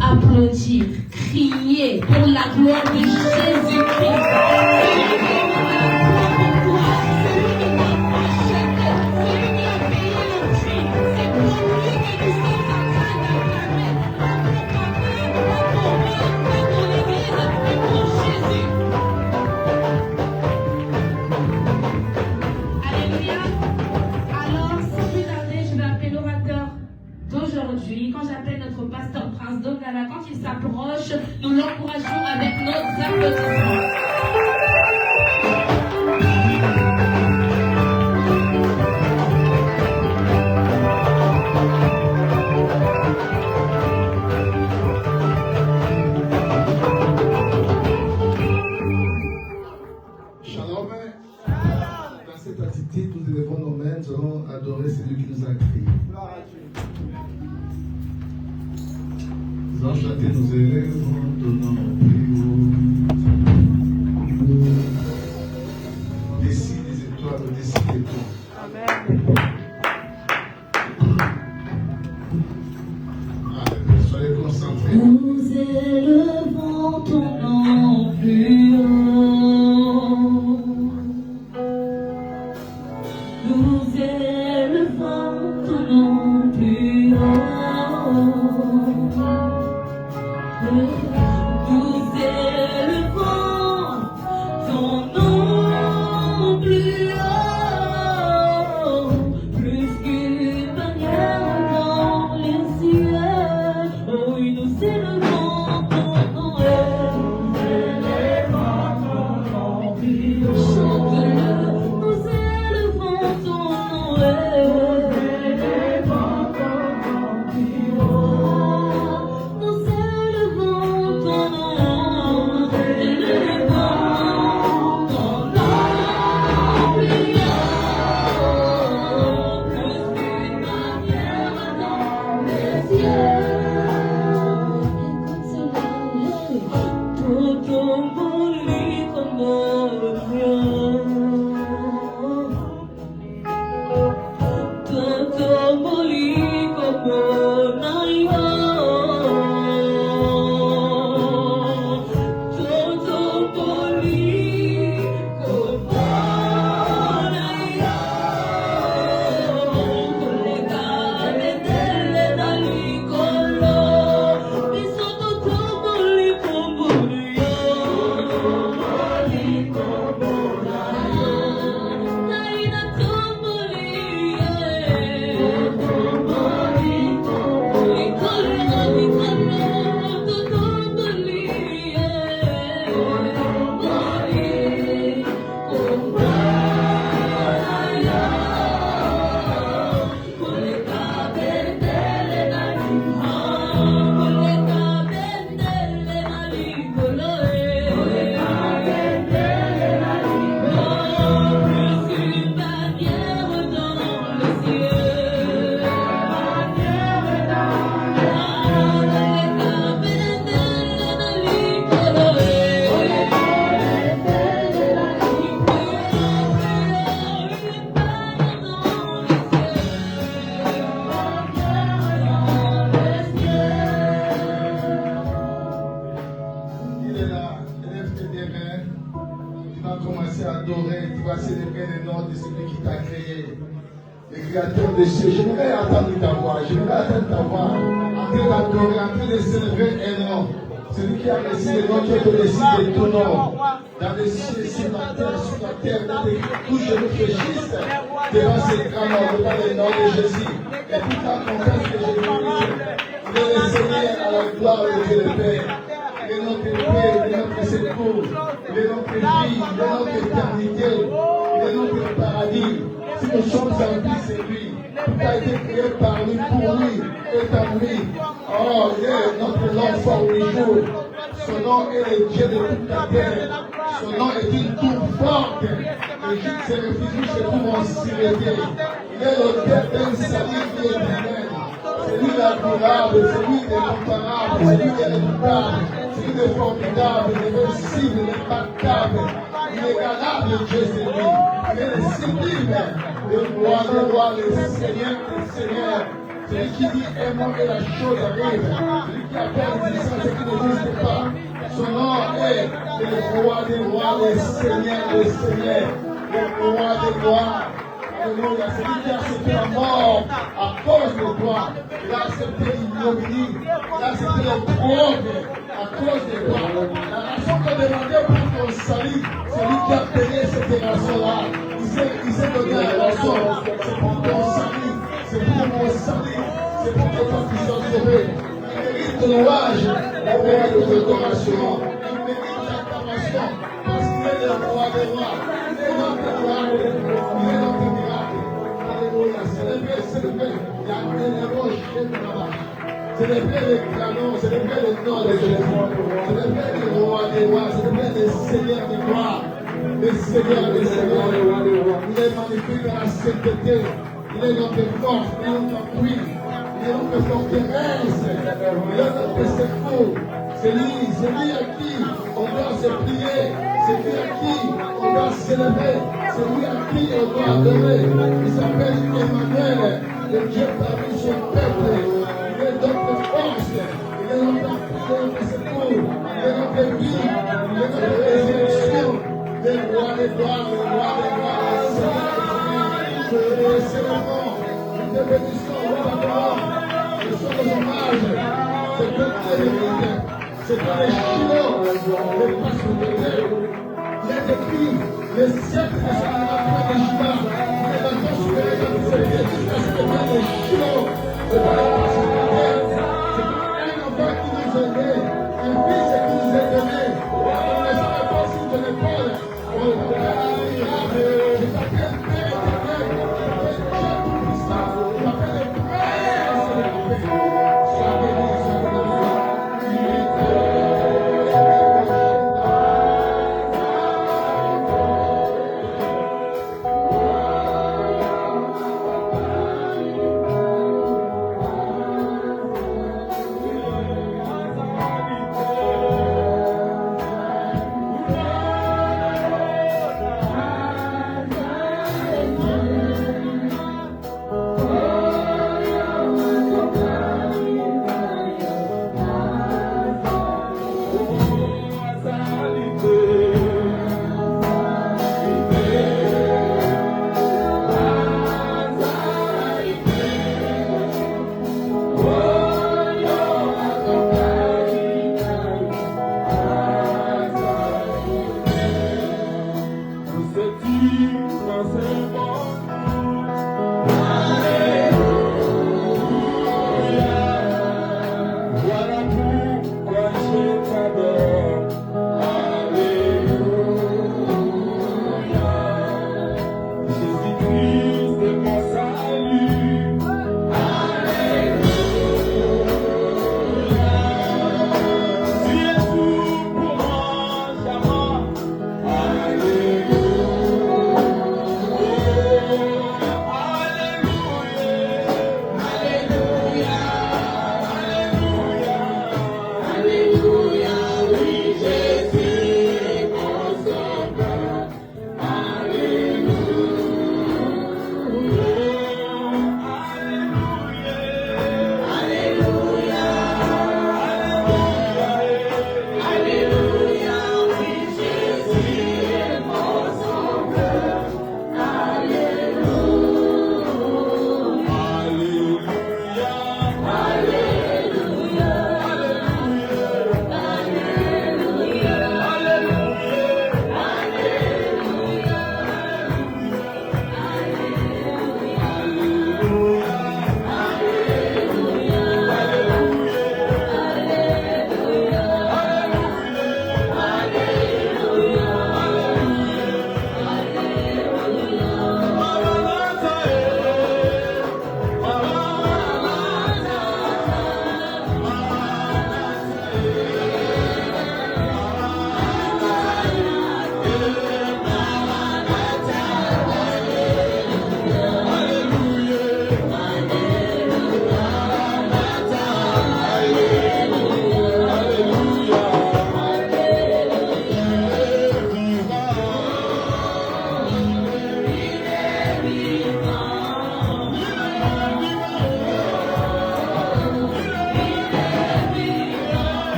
applaudir, crier pour la gloire de Jésus-Christ. Quand j'appelle notre pasteur Prince Dongala, quand il s'approche, nous l'encourageons avec nos applaudissements. allons chanter, nous élèvons ton nom plus haut. Au-dessus des étoiles, au-dessus des tours. Amen. Soyez concentrés. Nous élevons ton nom plus haut. Nous élevons ton nom plus haut. Nous élevons ton nom plus haut, plus qu'une bannière dans les cieux. Oh oui, nous élevons ton nom, nous élevons ton nom plus haut. Chante-le, nous élevons ton nom, nous élevons ton nom plus haut. Nous élevons ton nom, nous élevons ton nom plus haut, plus qu'une bannière dans les cieux. Il est là, élève tes deux mains. Tu vas commencer à adorer, tu vas célébrer le nom de celui qui t'a créé. Le créateur de cieux. J'aimerais entendre ta voix, j'aimerais entendre ta voix. En train d'adorer, en train de célébrer un nom. Celui qui a reçu le nom, qui a reçu de ton nom. Dans les cieux, sur la terre, dans les couches de notre fléchisse. Devant ce grand nom, devant le nom de Jésus. Et toute la confiance que Jésus il est le Seigneur à la gloire de Dieu le Père. Il est notre paix, il est notre secours, il est notre vie, il est notre éternité, il est notre paradis. Si nous sommes en vie, c'est lui. Tout a été créé par lui, pour lui, et en lui. Oh, il est notre nom fort du jour. Son nom est le Dieu de toute la terre. Son nom est une tour forte. L'Égypte se réfugie chez nous en Syrie. Il est l'auteur d'un salut éternel. C'est lui l'admirable, c'est lui l'incomparable, c'est lui l'irréprochable, c'est lui le formidable, l'invincible, l'imbattable, l'inégalable Dieu, c'est lui. Il est le sublime, le roi des rois, le Seigneur des seigneurs. Celui qui dit un mot et la chose arrive. Celui qui appelle l'existence et qui n'existe pas. Son nom est le roi des rois, le Seigneur des seigneurs, le roi des rois. Alléluia, celui qui a accepté la mort à cause de toi. Il a accepté l'ignominie. Il a accepté l'opprobre à cause de toi. La raison qu'on demandait pour ton salut, c'est lui qui a payé cette raison-là. Il s'est donné la raison. C'est pour ton salut. C'est pour mon salut. C'est pour que toi tu sois sauvé. Il mérite ton louange. Il mérite ton adoration. Il mérite l'acclamation. Parce qu'il est le roi des rois. Il est notre roi. Il est notre miracle. Alléluia. Célébrez. Il y a des roches là-bas. Célébrez le canon. Célébrez le nom de Jésus. Célébrez le roi des rois. Célébrez le Seigneur des rois. Le Seigneur des seigneurs. Il est magnifique dans la sainteté. Il est notre force. Il est notre appui. Il est notre forteresse, il est notre secours. C'est lui à qui on doit se plier, c'est lui à qui on doit s'élever, c'est lui à qui on doit adorer. Il s'appelle Emmanuel, le Dieu parmi son peuple. Il est notre force, il est notre secours, il est notre vie, il est notre résurrection. Le roi des rois, le roi des rois, le Seigneur, nous te bénissons, nous t'adorons, nous sommes aux hommages, c'est que Dieu mérite, c'est que les Shiloh, les passes de terre, il y a des cris, les siècles ne sont pas de Judas, les bâtons supérieurs de ces pieds, jusqu'à ce que les Shiloh, c'est pas les passes de terre, c'est un enfant qui nous est né, un fils qui nous est donné, on ne sait pas si de l'épaule. Je t'appelle Père éternel, je t'appelle Dieu tout-puissant, je t'appelle le Prince de la paix. Sois béni,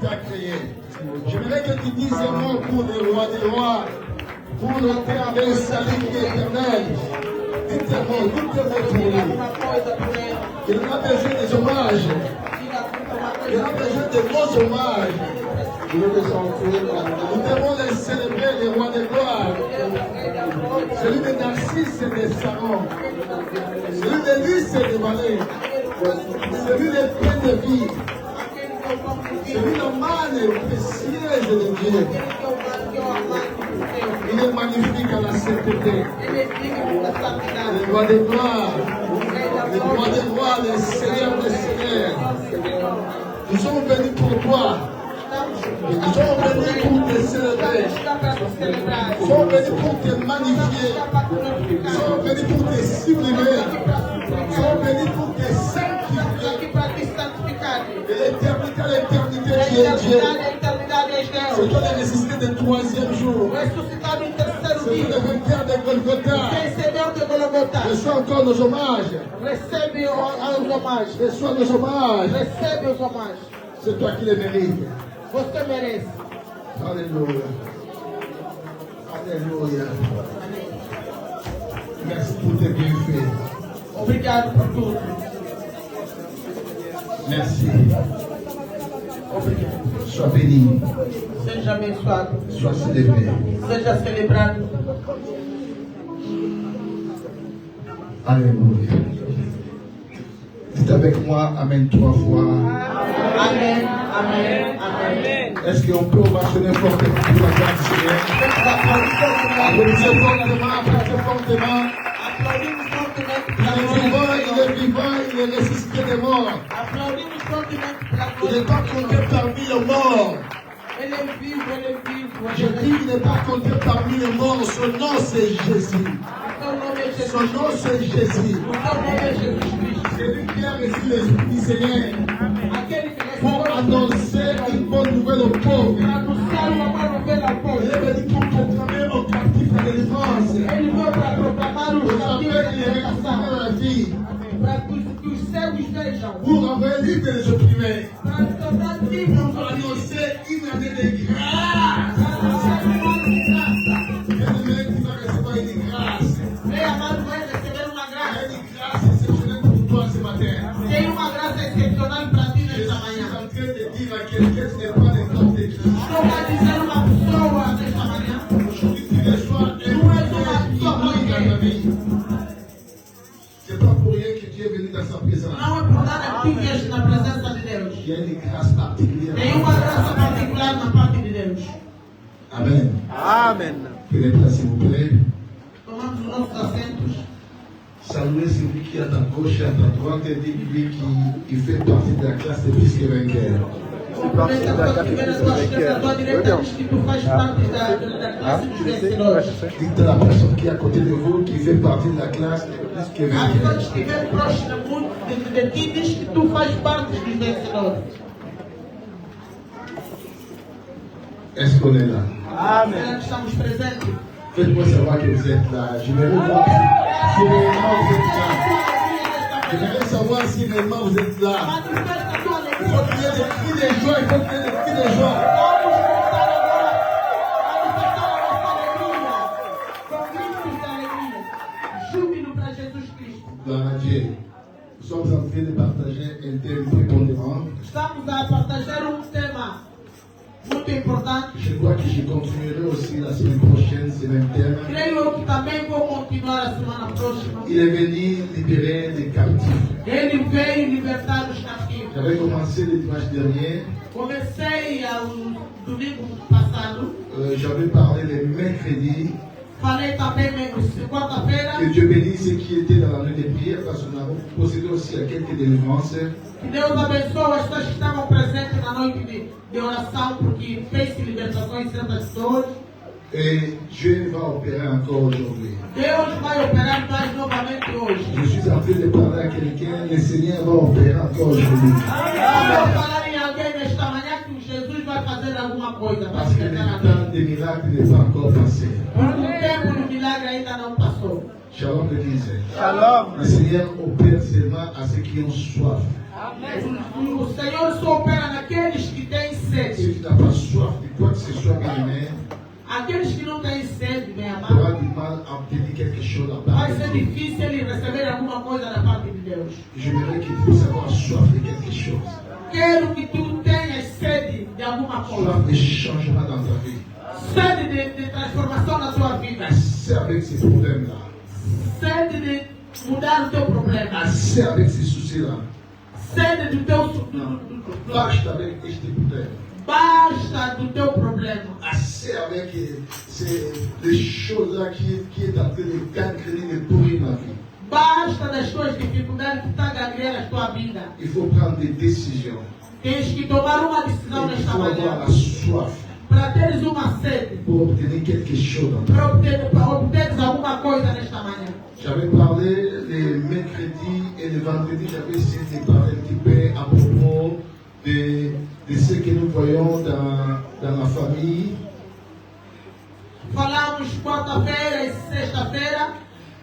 t'a créé. J'aimerais que tu dises un mot pour le roi des rois, pour l'éternel salut qui est éternel. Dites un mot pour lui. Il a besoin des hommages. Il a besoin de gros hommages. Nous devons les célébrer, les rois de gloire. Celui de Narcisse et de Saron. Celui de Lys et de Valais. Celui de paix de vie. Celui de manne précieuse de Dieu. Il est magnifique à la sainteté. Le roi de gloire. Le roi des rois, le Seigneur des seigneurs. Nous sommes venus pour toi. Nous sommes venus pour te célébrer. Nous sommes venus pour te magnifier. Nous sommes venus pour te sublimer. Nous sommes venus pour te sanctifier. De l'éternité à l'éternité, tu es Dieu. C'est toi le ressuscité du troisième jour. C'est le vainqueur de Golgotha. Reçois encore nos hommages. Reçois nos hommages. C'est toi qui les mérites. Você merece. Alléluia. Alléluia. Merci pour tes bienfaits. Obrigado por tudo. Merci. Sois béni. Seja abençoado. Sois célébré. Seja celebrado. Alléluia. Dites avec moi Amen 3 fois. Amen. Amen. Amen. Est-ce qu'on peut ovationner fortement pour la grâce du Seigneur? Applaudissez fortement, applaudissez fortement. Aplaudimos fortemente Il pela est vivant, il est ressuscité des morts. Aplaudimos fortemente pela Il n'est pas compté parmi les morts. Ele é vivo, ele é vivo. Je dis qu'il n'est pas compté parmi les morts. Son nom c'est Jésus. Seu nome é Jesus. Son nom c'est Jésus. O seu nome é Jesus Cristo. Celui qui a reçu l'Esprit du Seigneur Aquele que pour recebeu annoncer une bonne nouvelle aux pauvres. para anunciar uma boa novela ao Il povo. est venu pour proclamer aux captifs la délivrance. Ele veio para proclamar os Pour caminhos rappeler da les libertação. récupérer la vie. Para que os céus vejam. Pour envoyer libre les opprimés. Para tornar livres Pour annoncer une année de grâce. para anunciar uma nova graça. Bien-aimé, tu vas recevoir une grâce. Meu amado vai receber uma Il y graça. a une grâce exceptionnelle pour toi ce matin. Tem uma graça excepcional para ti Je suis nesta en manhã. train de dire à quelqu'un ce n'est pas n'importe qui. Estou a dizer uma pessoa nesta manhã. Aujourd'hui, tu reçois un privilège unique dans ta vie. C'est pas pour rien que Dieu est venu dans sa présence. Não é por nada que tu vieste na presença de Deus. Il y a une grâce particulière. Tem uma graça particular na parte de Deus. Amen. Amen. Prenez place, s'il vous plaît. Tomamos os nossos assentos. Saluez celui qui est à ta gauche et à ta droite et dites-lui qu'il fait partie de la classe des fils vainqueurs. Cumprimenta a tua primeira, tua esquerda, a tua direita, diz que tu faz parte da classe dos vencedores. Dites à la personne qui est à côté de vous qu'il fait partie de la classe des fils A pessoa que vainqueurs. estiver próximo de ti diz que tu faz parte dos vencedores. Est-ce qu'on est là? Será que estamos presentes? Faites-moi savoir que vous êtes là. Je vais voir si réellement vous êtes là. J'aimerais savoir si réellement vous êtes là. Manifesta a tua Il faut alegria. qu'il y ait des cris de joie. Il faut qu'il y ait des cris de joie. Vamos cantar agora. Manifestar a nossa alegria. Com gritos de alegria. Júbilo para Jesus Cristo. Gloire à Dieu. Nous sommes en train de partager un thème prépondérant. Estamos a partager tema muito importante. Je crois que je continuerai aussi la semaine prochaine ce même thème. Creio que também vou continuar a semana próxima. Il est venu libérer les captifs. Ele veio libertar os cativos. J'avais commencé le dimanche dernier. Comecei ao domingo passado. J'avais parlé le mercredi. Falei também quarta-feira. Que Dieu bénisse ceux qui étaient dans la nuit de prière parce qu'on a procédé aussi à quelques délivrances. Que Deus abençoe as pessoas que estavam presentes na noite de oração, porque fez libertações em certas pessoas. Et Dieu va opérer encore aujourd'hui. Deus vai operar mais novamente hoje. Je suis en train de parler à quelqu'un, le Seigneur va opérer encore aujourd'hui. Vou falar em alguém nesta manhã que Jesus vai fazer alguma coisa. Vai Parce que le libertar alguém. temps des miracles n'est pas encore passé. Porque o tempo do milagre ainda não passou. Shalom l'église. Shalom. Le Seigneur opère seulement à ceux qui ont soif. O Senhor só opera naqueles que têm Ceux sede. qui n'ont pas soif de quoi que ce soit, bien aimé, Aqueles que não têm sede, meu tu auras amado, du mal à obtenir quelque chose à part vai de ser Dieu. difícil ele receber alguma coisa da parte de Deus. J'aimerais que tu puisses avoir soif de quelque chose. Quero que tu tenhas sede de alguma coisa. Soif de changement dans ta vie. Sede de transformação na tua vida. Assez avec ces problèmes-là. Sede de mudar o teu problema. Assez avec ces soucis-là. Sede do teu Basta avec ces problèmes. basta do teu problema. Assez avec les choses-là qui est en train de gangréner, de pourrir ma vie. Basta das tuas dificuldades que está ganhando a tua vida. Il faut prendre des décisions. Tens que tomar uma decisão Il nesta faut avoir manhã la soif para teres uma sede, pour obtenir quelque chose dans ta vie. para obteres alguma coisa nesta manhã. J'avais parlé les mercredis et les vendredis, j'avais essayé de parler un petit peu à propos de ce que nous voyons dans la famille. Falamos quarta-feira e sexta-feira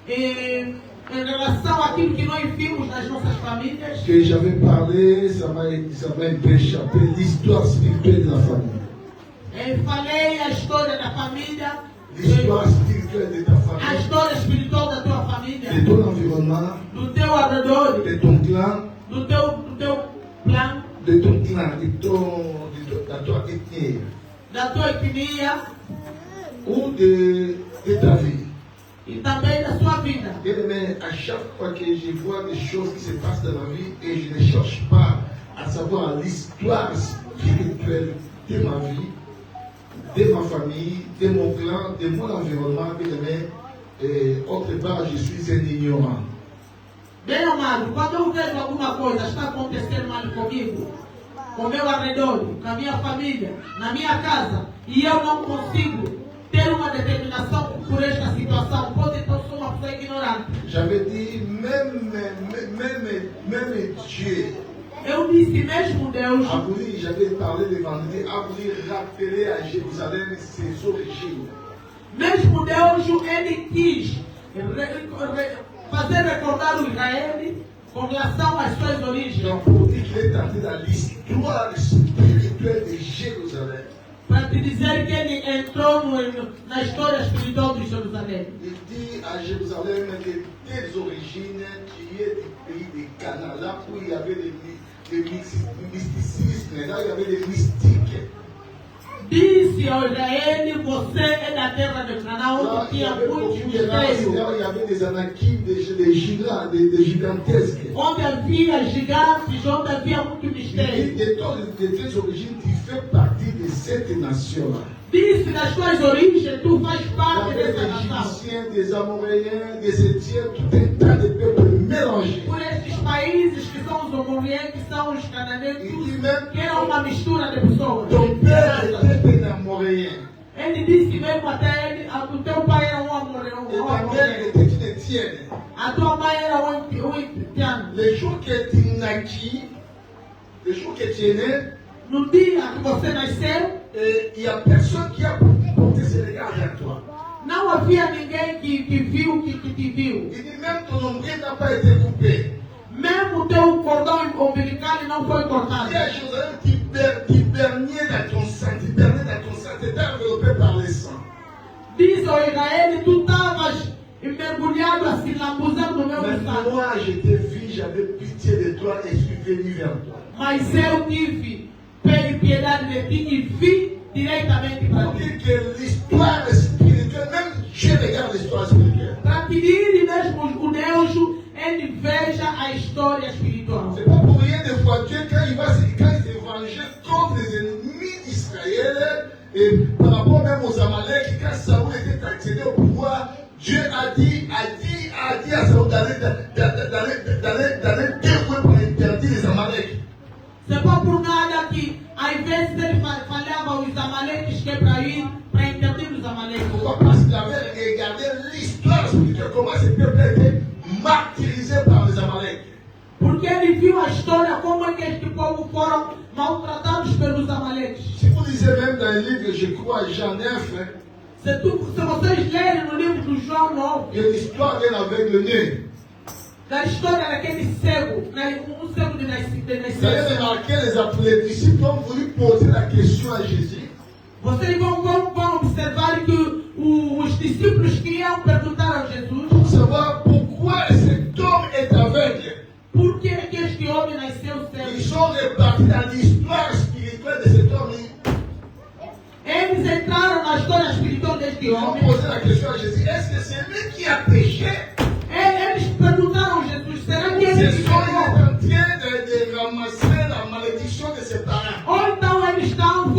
em relação àquilo que nós vimos nas nossas famílias. Que j'avais parlé, ça m'a un peu échappé, l'histoire spirituelle de la famille. Falei a história da família, L'histoire spirituelle de ta a famille, história espiritual da tua família, de ton environnement, do teu arredor, de ton clan, do teu plano, de ton clan, de ta ethnie da tua etnia ou de ta vie. e também da sua vida. Mais à chaque fois que je vois des choses qui se passent dans ma vie et je ne cherche pas à savoir l'histoire spirituelle de ma vie, de ma famille, de mon clan, de mon environnement, autre part, je suis un ignorant. Bem amado, quando eu vejo alguma coisa está acontecendo mal comigo, com o meu arredor, com a minha família, na minha casa, e eu não consigo ter uma determinação por esta situação, pode então ser uma pessoa ignorante. J'avais dit, même Dieu Eu disse mesmo Deus, a voulu, j'avais parlé le vendredi, a voulu rappeler à Jérusalem ses origines. mesmo Deus, ele quis fazer recordar o Israel com relação às suas origens, Donc, pour dire qu'il est entré dans l'histoire spirituelle de Jérusalem. para te dizer que ele entrou na história espiritual de Jerusalém. Il dit à Jérusalem que tes origines, tu es du pays de Canaan, là où il y avait le mysticisme, là où il y avait les mystiques. Disse ao Israel, você é da terra de Canaã, Là, onde il y tinha avait muitos beaucoup de races, mistérios, là où il y avait des anakim, des gigants, des gigantesques. onde havia gigantes, onde havia muito Il dit mistério. de tes origines, tu fais partie de cette nation-là. Disse das tuas origens, tu faz Il y parte avait dessa des nação. Égyptiens, des Amoréens, des Étiens, tout un tas de peuples mélangés. Por estes países que são os amorreus, que são os cananeus, Il dit même que era uma mistura de pessoas. ton père était un Amoréen. Ele disse mesmo até ele, o teu pai era um amorreu. Et ta mère était une Étienne. A tua mãe era um haitiano. Le jour que tu naquis, le jour que tu es né, No dia que você nasceu, il n'y a personne qui a porté ses regards vers toi. não havia ninguém que viu, que te viu. Il dit même ton nombril n'a pas été coupé. Mesmo o teu cordão umbilical não foi cortado. Il y a Jérusalem qui baignait dans ton sang, tu étais enveloppé par le sang. Diz ao Israel, tu estavas mergulhado assim, lambuzando no meu Mais sangue. moi, je t'ai vu, j'avais pitié de toi et je suis venu vers toi. Mas eu tive piedade de ti e vim diretamente para Pour ti. dire que l'histoire spirituelle, même Dieu regarde l'histoire spirituelle. Para pedir mesmo o Deus, ele veja a história espiritual. C'est pas pour rien des fois Dieu, quand il s'est vengé contre les ennemis d'Israël, et par rapport même aux Amalek, quand Saoul était accédé au pouvoir, Dieu a dit à Saoul d'aller dévouer pour interdire les Amalek. C'est pas por nada que, às vezes, ele falhava os amaleques que é para ir, para interdir os amaleques. Pourquoi? Parce qu'il avait regardé l'histoire spirituelle, comment ces peuples étaient martyrisés par les Amalek. Porque ele viu a história, como é que este povo foram maltratados pelos amaleques. Si vous lisez même dans le livre, je crois, Jean 9, Se vocês lerem no livro do João novo. de l'histoire d'un aveugle-né. Da história daquele cego, cego de Vous avez nascença. remarqué, les disciples ont voulu poser la question à Jésus. Vocês vão observar que os discípulos queriam perguntar a Jesus Pour savoir pourquoi cet homme est aveugle. por que este homem nasceu Ils cego. sont répartis dans l'histoire spirituelle de cet homme. Eles entraram na história espiritual deste Ils ont homem. posé la question à Jésus. Est-ce que c'est lui qui a péché? Eles perguntaram a Jesus, será que C'est ele soit il est pecou? en train de ramasser la malédiction de ses parents. Ou então eles foram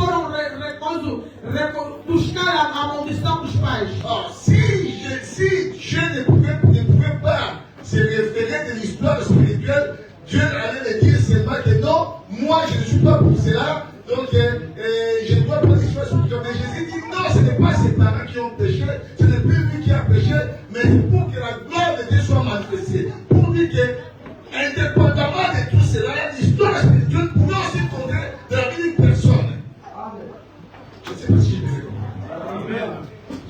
buscar a maldição dos pais. Or, si Dieu ne pouvait pas se référer de l'histoire spirituelle, Dieu allait le dire seulement que non, moi je ne suis pas pour cela, donc je ne dois pas l'histoire spirituelle. Mais Jésus dit non, ce n'est pas ses parents qui ont péché, ce n'est plus lui qui a péché, mais c'est pour que la gloire de Dieu soit manifestée. Pour dire que, indépendamment de tout cela, l'histoire spirituelle pouvait aussi compter de la vie d'une personne. Je ne sais pas si je me fais comprendre.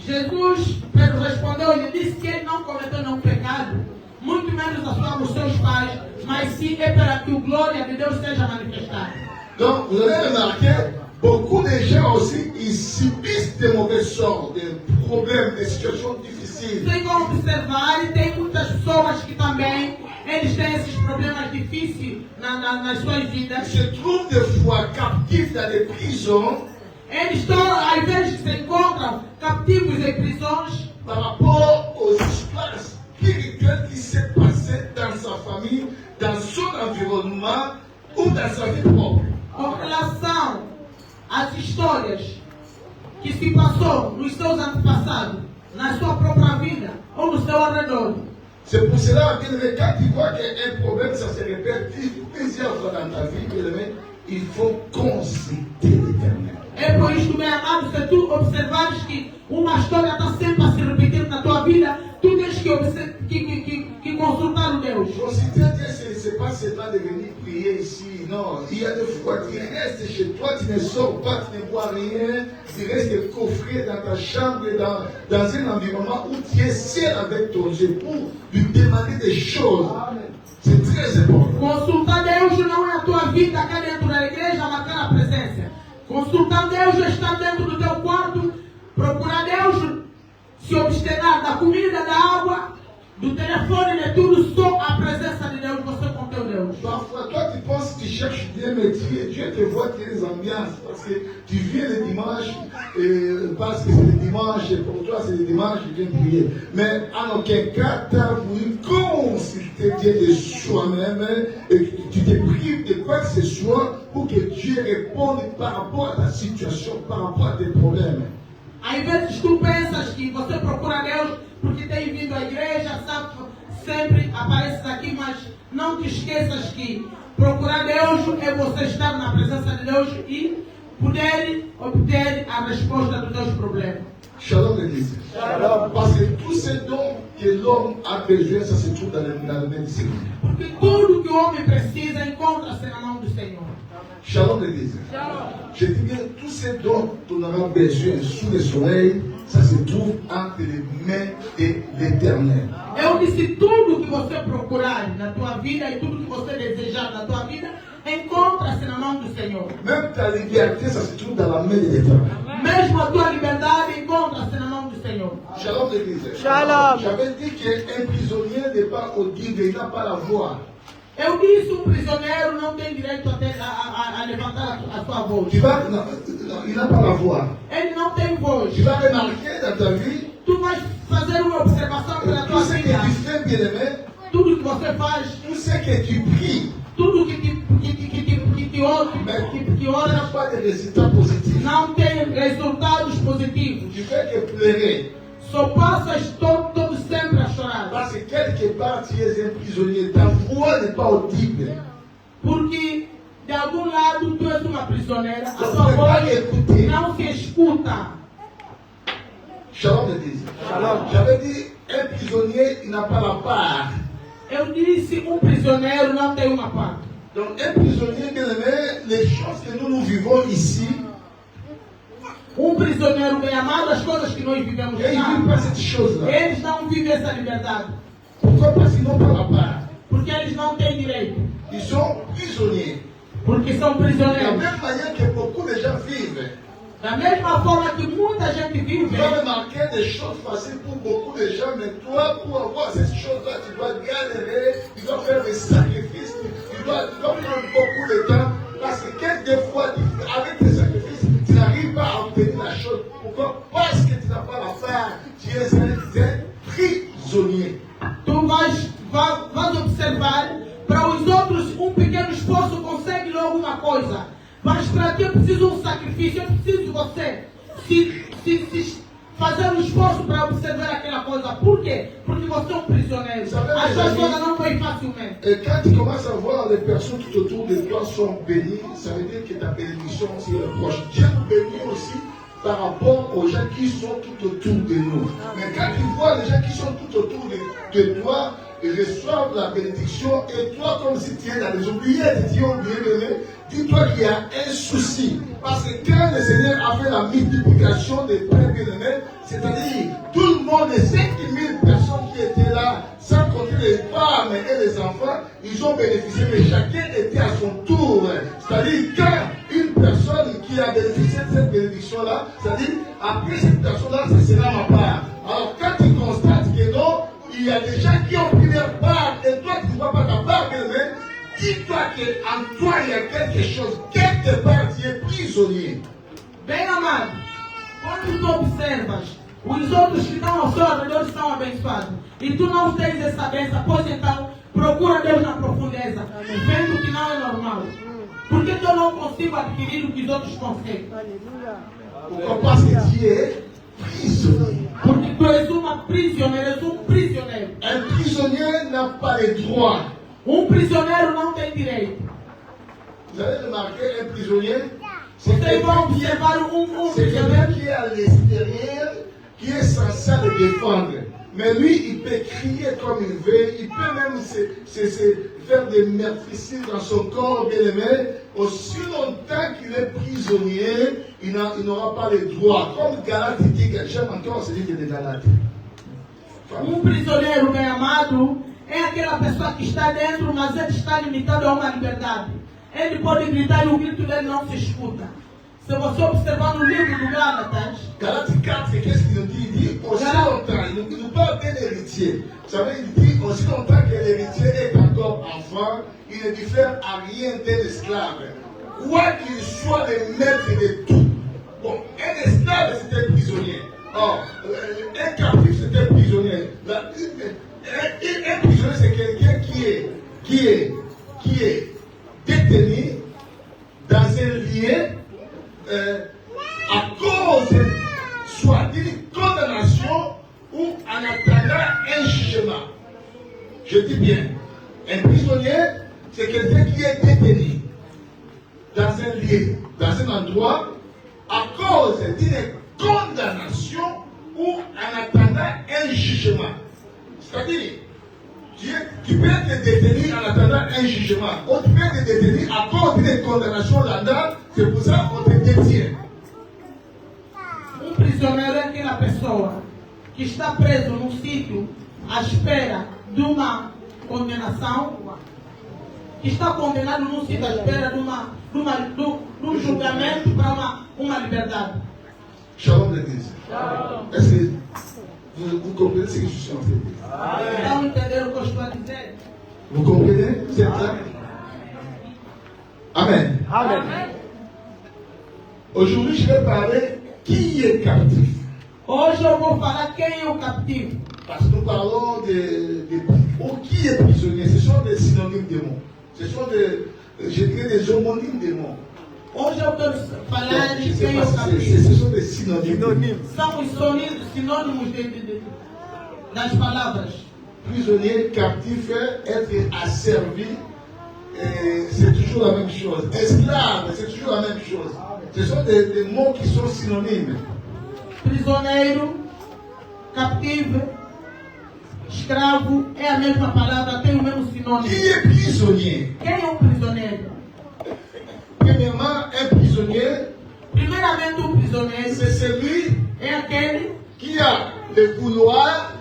Jesus respondeu e disse que ele não cometeu nenhum pecado, muito menos os seus pais, mas sim é para que a glória de Deus seja manifestada. Donc, vous avez remarqué, beaucoup de gens aussi, ils subissent des mauvais sorts, des problèmes, des situations difficiles. Vocês vão observar, e tem muitas pessoas que também eles têm esses problemas difíceis nas suas Ils vidas. se trouvent des fois captifs dans des prisons Eles estão, às vezes, se encontram captivos em prisões par rapport aux histoires spirituelles qui s'est passées dans sa famille, dans son environnement ou dans sa vie propre. com relação às histórias que se passou nos seus antepassados, na sua própria vida ou no seu arredor. C'est pour cela, bien aimé, quand tu vois qu'un problème, ça se répète plusieurs fois dans ta vie, bien aimé, il faut consulter l'Éternel. É por isso, meu amado, se tu observares que uma história está sempre a se repetir na tua vida, tu tens que consultar o Deus. Consulter Dieu, ce n'est pas seulement de venir prier ici. Non, il y a des fois, tu restes chez toi, tu ne sors pas, tu ne bois rien, tu restes coffré dans ta chambre, dans un environnement où tu es seul avec ton Dieu pour lui demander des choses. C'est très important. Consultar Deus não é a tua vida cá dentro da igreja, marcar a presença. Consultar Deus é estar dentro do teu quarto, procurar Deus, se obstinar da comida, da água, do telefone, de tudo, só a presença de Deus, você com teu Deus. Parfois, toi, tu penses que tu cherches Dieu, mais Dieu te voit tes ambiances. Parce que tu viens le dimanche, parce que c'est le dimanche, et pour toi c'est le dimanche, tu viens prier. Mais en aucun cas, tu as voulu consulter Dieu de soi-même et que tu te prives de quoi que ce soit pour que Dieu réponde par rapport à ta situation, par rapport à tes problèmes. Às vezes tu pensas que você procura Deus porque tem vindo à igreja, sabe, sempre apareces aqui, mas não te esqueças que procurar Deus é você estar na presença de Deus e poder obter a resposta dos teus problemas. Shalom l'église. Parce que tout ce dont que l'homme a besoin, ça se trouve dans le même Seigneur. Porque tudo que o homem precisa encontra-se na mão do Senhor. Shalom l'église. Je dis bien, tout ce dont on aura besoin sous le soleil, ça se trouve entre les mains de l'Éternel. Eu disse, tudo que você procurar na tua vida e tudo que você desejar na tua vida, encontra-se na mão do Senhor. Même ta liberté, ça se trouve dans la main de l'Éternel. Mesmo a tua liberdade encontra-se na mão do Senhor. Shalom l'église. Shalom. J'avais dit qu'un prisonnier n'est pas audible, il n'a pas la voix. Eu disse, um prisioneiro não tem direito a levantar a sua voz. Non, il n'a pas la voix. Ele não tem voz. Tu vas remarquer dans ta vie, Tu vais fazer uma observação pela tout tua ce que vida. tu fais, bien-aimé, Tudo que você faz, tout ce que tu pries, tudo que te ora, tu n'as pas de résultats positifs. não tem resultados positivos. Tu fais que pleurer. Só passas todo sempre a chorar. Parce que quelque part, tu es un prisonnier. Ta voix n'est pas audible. Porque de algum lado tu és uma prisioneira. A Tu tua ne peux pas voz écouter. não se escuta. Shalom l'église. J'avais dit, un prisonnier, il n'a pas la part. Eu disse, um prisioneiro não tem uma parte. Donc, un prisonnier, bien aimé, les choses que nous vivons ici, Um prisioneiro bem amado, as coisas que nós vivemos et il ne vit lá, pas cette chose-là. eles não vivem essa liberdade? Pourquoi? Parce qu'ils n'ont pas la part. Porque eles não têm direito. Ils sont prisonniers. Porque são De la prisioneiros. même manière que beaucoup de gens vivent. Da mesma forma que muita gente vive, Tu dois remarquer des choses faciles pour beaucoup de gens, mais toi, pour avoir ces choses-là, tu dois galérer, tu dois faire des sacrifices, tu dois prendre beaucoup de temps, parce que quelquefois, avec tes sacrifices, tu n'arrives pas à obtenir la chose. Pourquoi? Parce que tu n'as pas la part, tu es un prisonnier. tu vais observar, para os outros um pequeno esforço consegue logo uma coisa. Mas para ti eu preciso um sacrifício, eu preciso de você se fazer um esforço para observar aquela coisa. Por quê? Porque você é um prisioneiro. As coisas não vêm facilmente. Et quand tu commences à voir les personnes tout autour de toi sont bénies, ça veut dire que ta bénédiction aussi est proche. Dieu nous bénit aussi par rapport aux gens qui sont tout autour de nous. Mais quand tu vois les gens qui sont tout autour de toi, ils reçoivent la bénédiction et toi, comme si tu es dans les oubliettes, tu es oublié, dis-toi qu'il y a un souci. Parce que quand le Seigneur a fait la multiplication des pères bien-aimés, c'est-à-dire tout le monde, les 5 000 personnes qui étaient là, sans compter les femmes et les enfants, ils ont bénéficié, mais chacun était à son tour. C'est-à-dire quand une personne qui a bénéficié de cette bénédiction-là, c'est-à-dire après cette personne-là, ce sera ma part. Alors quand tu constates que non, il y a des gens qui ont pris leur part et toi tu ne vois pas ta part, bien-aimé, dis-toi qu'en toi il y a quelque chose, quelque part tu es prisonnier. Bem amado, quando tu observas, os outros que estão ao seu redor estão abençoados e tu não tens essa bênção, pois então procura Deus na profundeza, vendo que não é normal. Porque eu não consigo adquirir o que os outros conseguem? Pourquoi? Parce que tu es prisonnier. Porque tu és uma prisioneira, és um prisioneiro. Un prisonnier n'a pas les droits. Prisioneiro não tem direito. Vous avez remarqué un prisonnier? C'est Vocês vão quelqu'un observar c'est quelqu'un prisioneiro. qui est à l'extérieur, qui est censé le défendre. Mais lui, il peut crier comme il veut, il peut même se faire des meurtrissures dans son corps, bien-aimé. Aussi longtemps qu'il est prisonnier, il n'aura pas les droits. Comme Galate dit, j'aime encore ce livre de Galate. Prisioneiro bem amado é aquela pessoa que está dentro, mas ele está limitado a uma liberdade. Ele pode gritar e o grito dele não se escuta. Se você observar no livro do Gálatas, Galate 4, qu'est-ce qu'il nous dit? Il dit aussi longtemps, il nous parle d'un héritier. Vous savez, il dit aussi longtemps que l'héritier est encore enfant, il ne diffère à rien d'un esclave. Quoi qu'il soit le maître de tout. Bon, un esclave c'était prisonnier. Or, un captif c'était prisonnier. Un prisonnier c'est quelqu'un qui est détenu dans un lieu à cause soit d'une condamnation ou en attendant un jugement. Je dis bien, un prisonnier, c'est quelqu'un qui est détenu dans un lieu, dans un endroit, à cause d'une condamnation ou en attendant un jugement. C'est-à-dire, tu peux être détenu en attendant un jugement, ou tu peux être détenu à cause d'une condamnation là-dedans, c'est pour ça qu'on te détient. Prisioneiro é aquela pessoa que está preso num sítio à espera de uma condenação, que está condenado num sítio à espera de um julgamento para uma liberdade. Shalom l'église. Est-ce que vous comprenez ce que je suis en train de dire? Então entenderam o que eu estou a dizer? Vous comprenez? C'est clair? Amen. Amém. Aujourd'hui, je vais parler qui est captif. Hoje eu vou falar quem é o cativo. Parce que nous parlons qui est prisonnier. Ce sont des synonymes de mots. Ce sont je dirais des homonymes de mots. Hoje eu quero falar Je de sais quem é pas o si cativo. ce sont des synonymes. São os sinônimos das palavras. Prisonnier, captif, être asservi, c'est toujours la même chose. Esclave, c'est toujours la même chose. Ce sont des mots qui sont synonymes. Prisioneiro, captivo, escravo, é a mesma palavra, tem o mesmo sinônimo. Qui est prisonnier? Quem é um prisioneiro? Premièrement, un prisonnier, Primeiramente, um prisioneiro c'est celui é aquele qui a le vouloir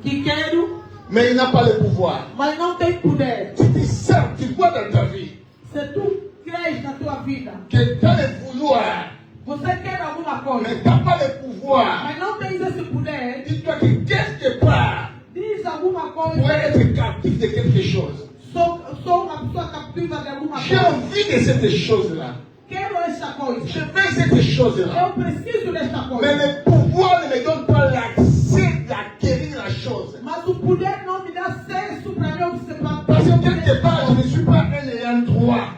que quero, mais il n'a pas le pouvoir. mas não tem poder. Tu dis ça, tu vois dans ta vie Se tu crês na tua vida, que tu as le vouloir, você quer alguma coisa, mais tu n'as pas le pouvoir. mas não tens esse poder, Dis-toi que quelque part, diz alguma tu pourrais coisa. être captif de quelque chose. Sou uma pessoa captiva de alguma J'ai coisa. envie de cette chose-là. Quero esta Je coisa. veux cette chose-là. Eu preciso desta Mais coisa. le pouvoir ne me donne pas l'accès d'acquérir la chose. Mas o poder não me dá acesso para eu observar. Parce que quelque part, je ne suis pas un ayant droit.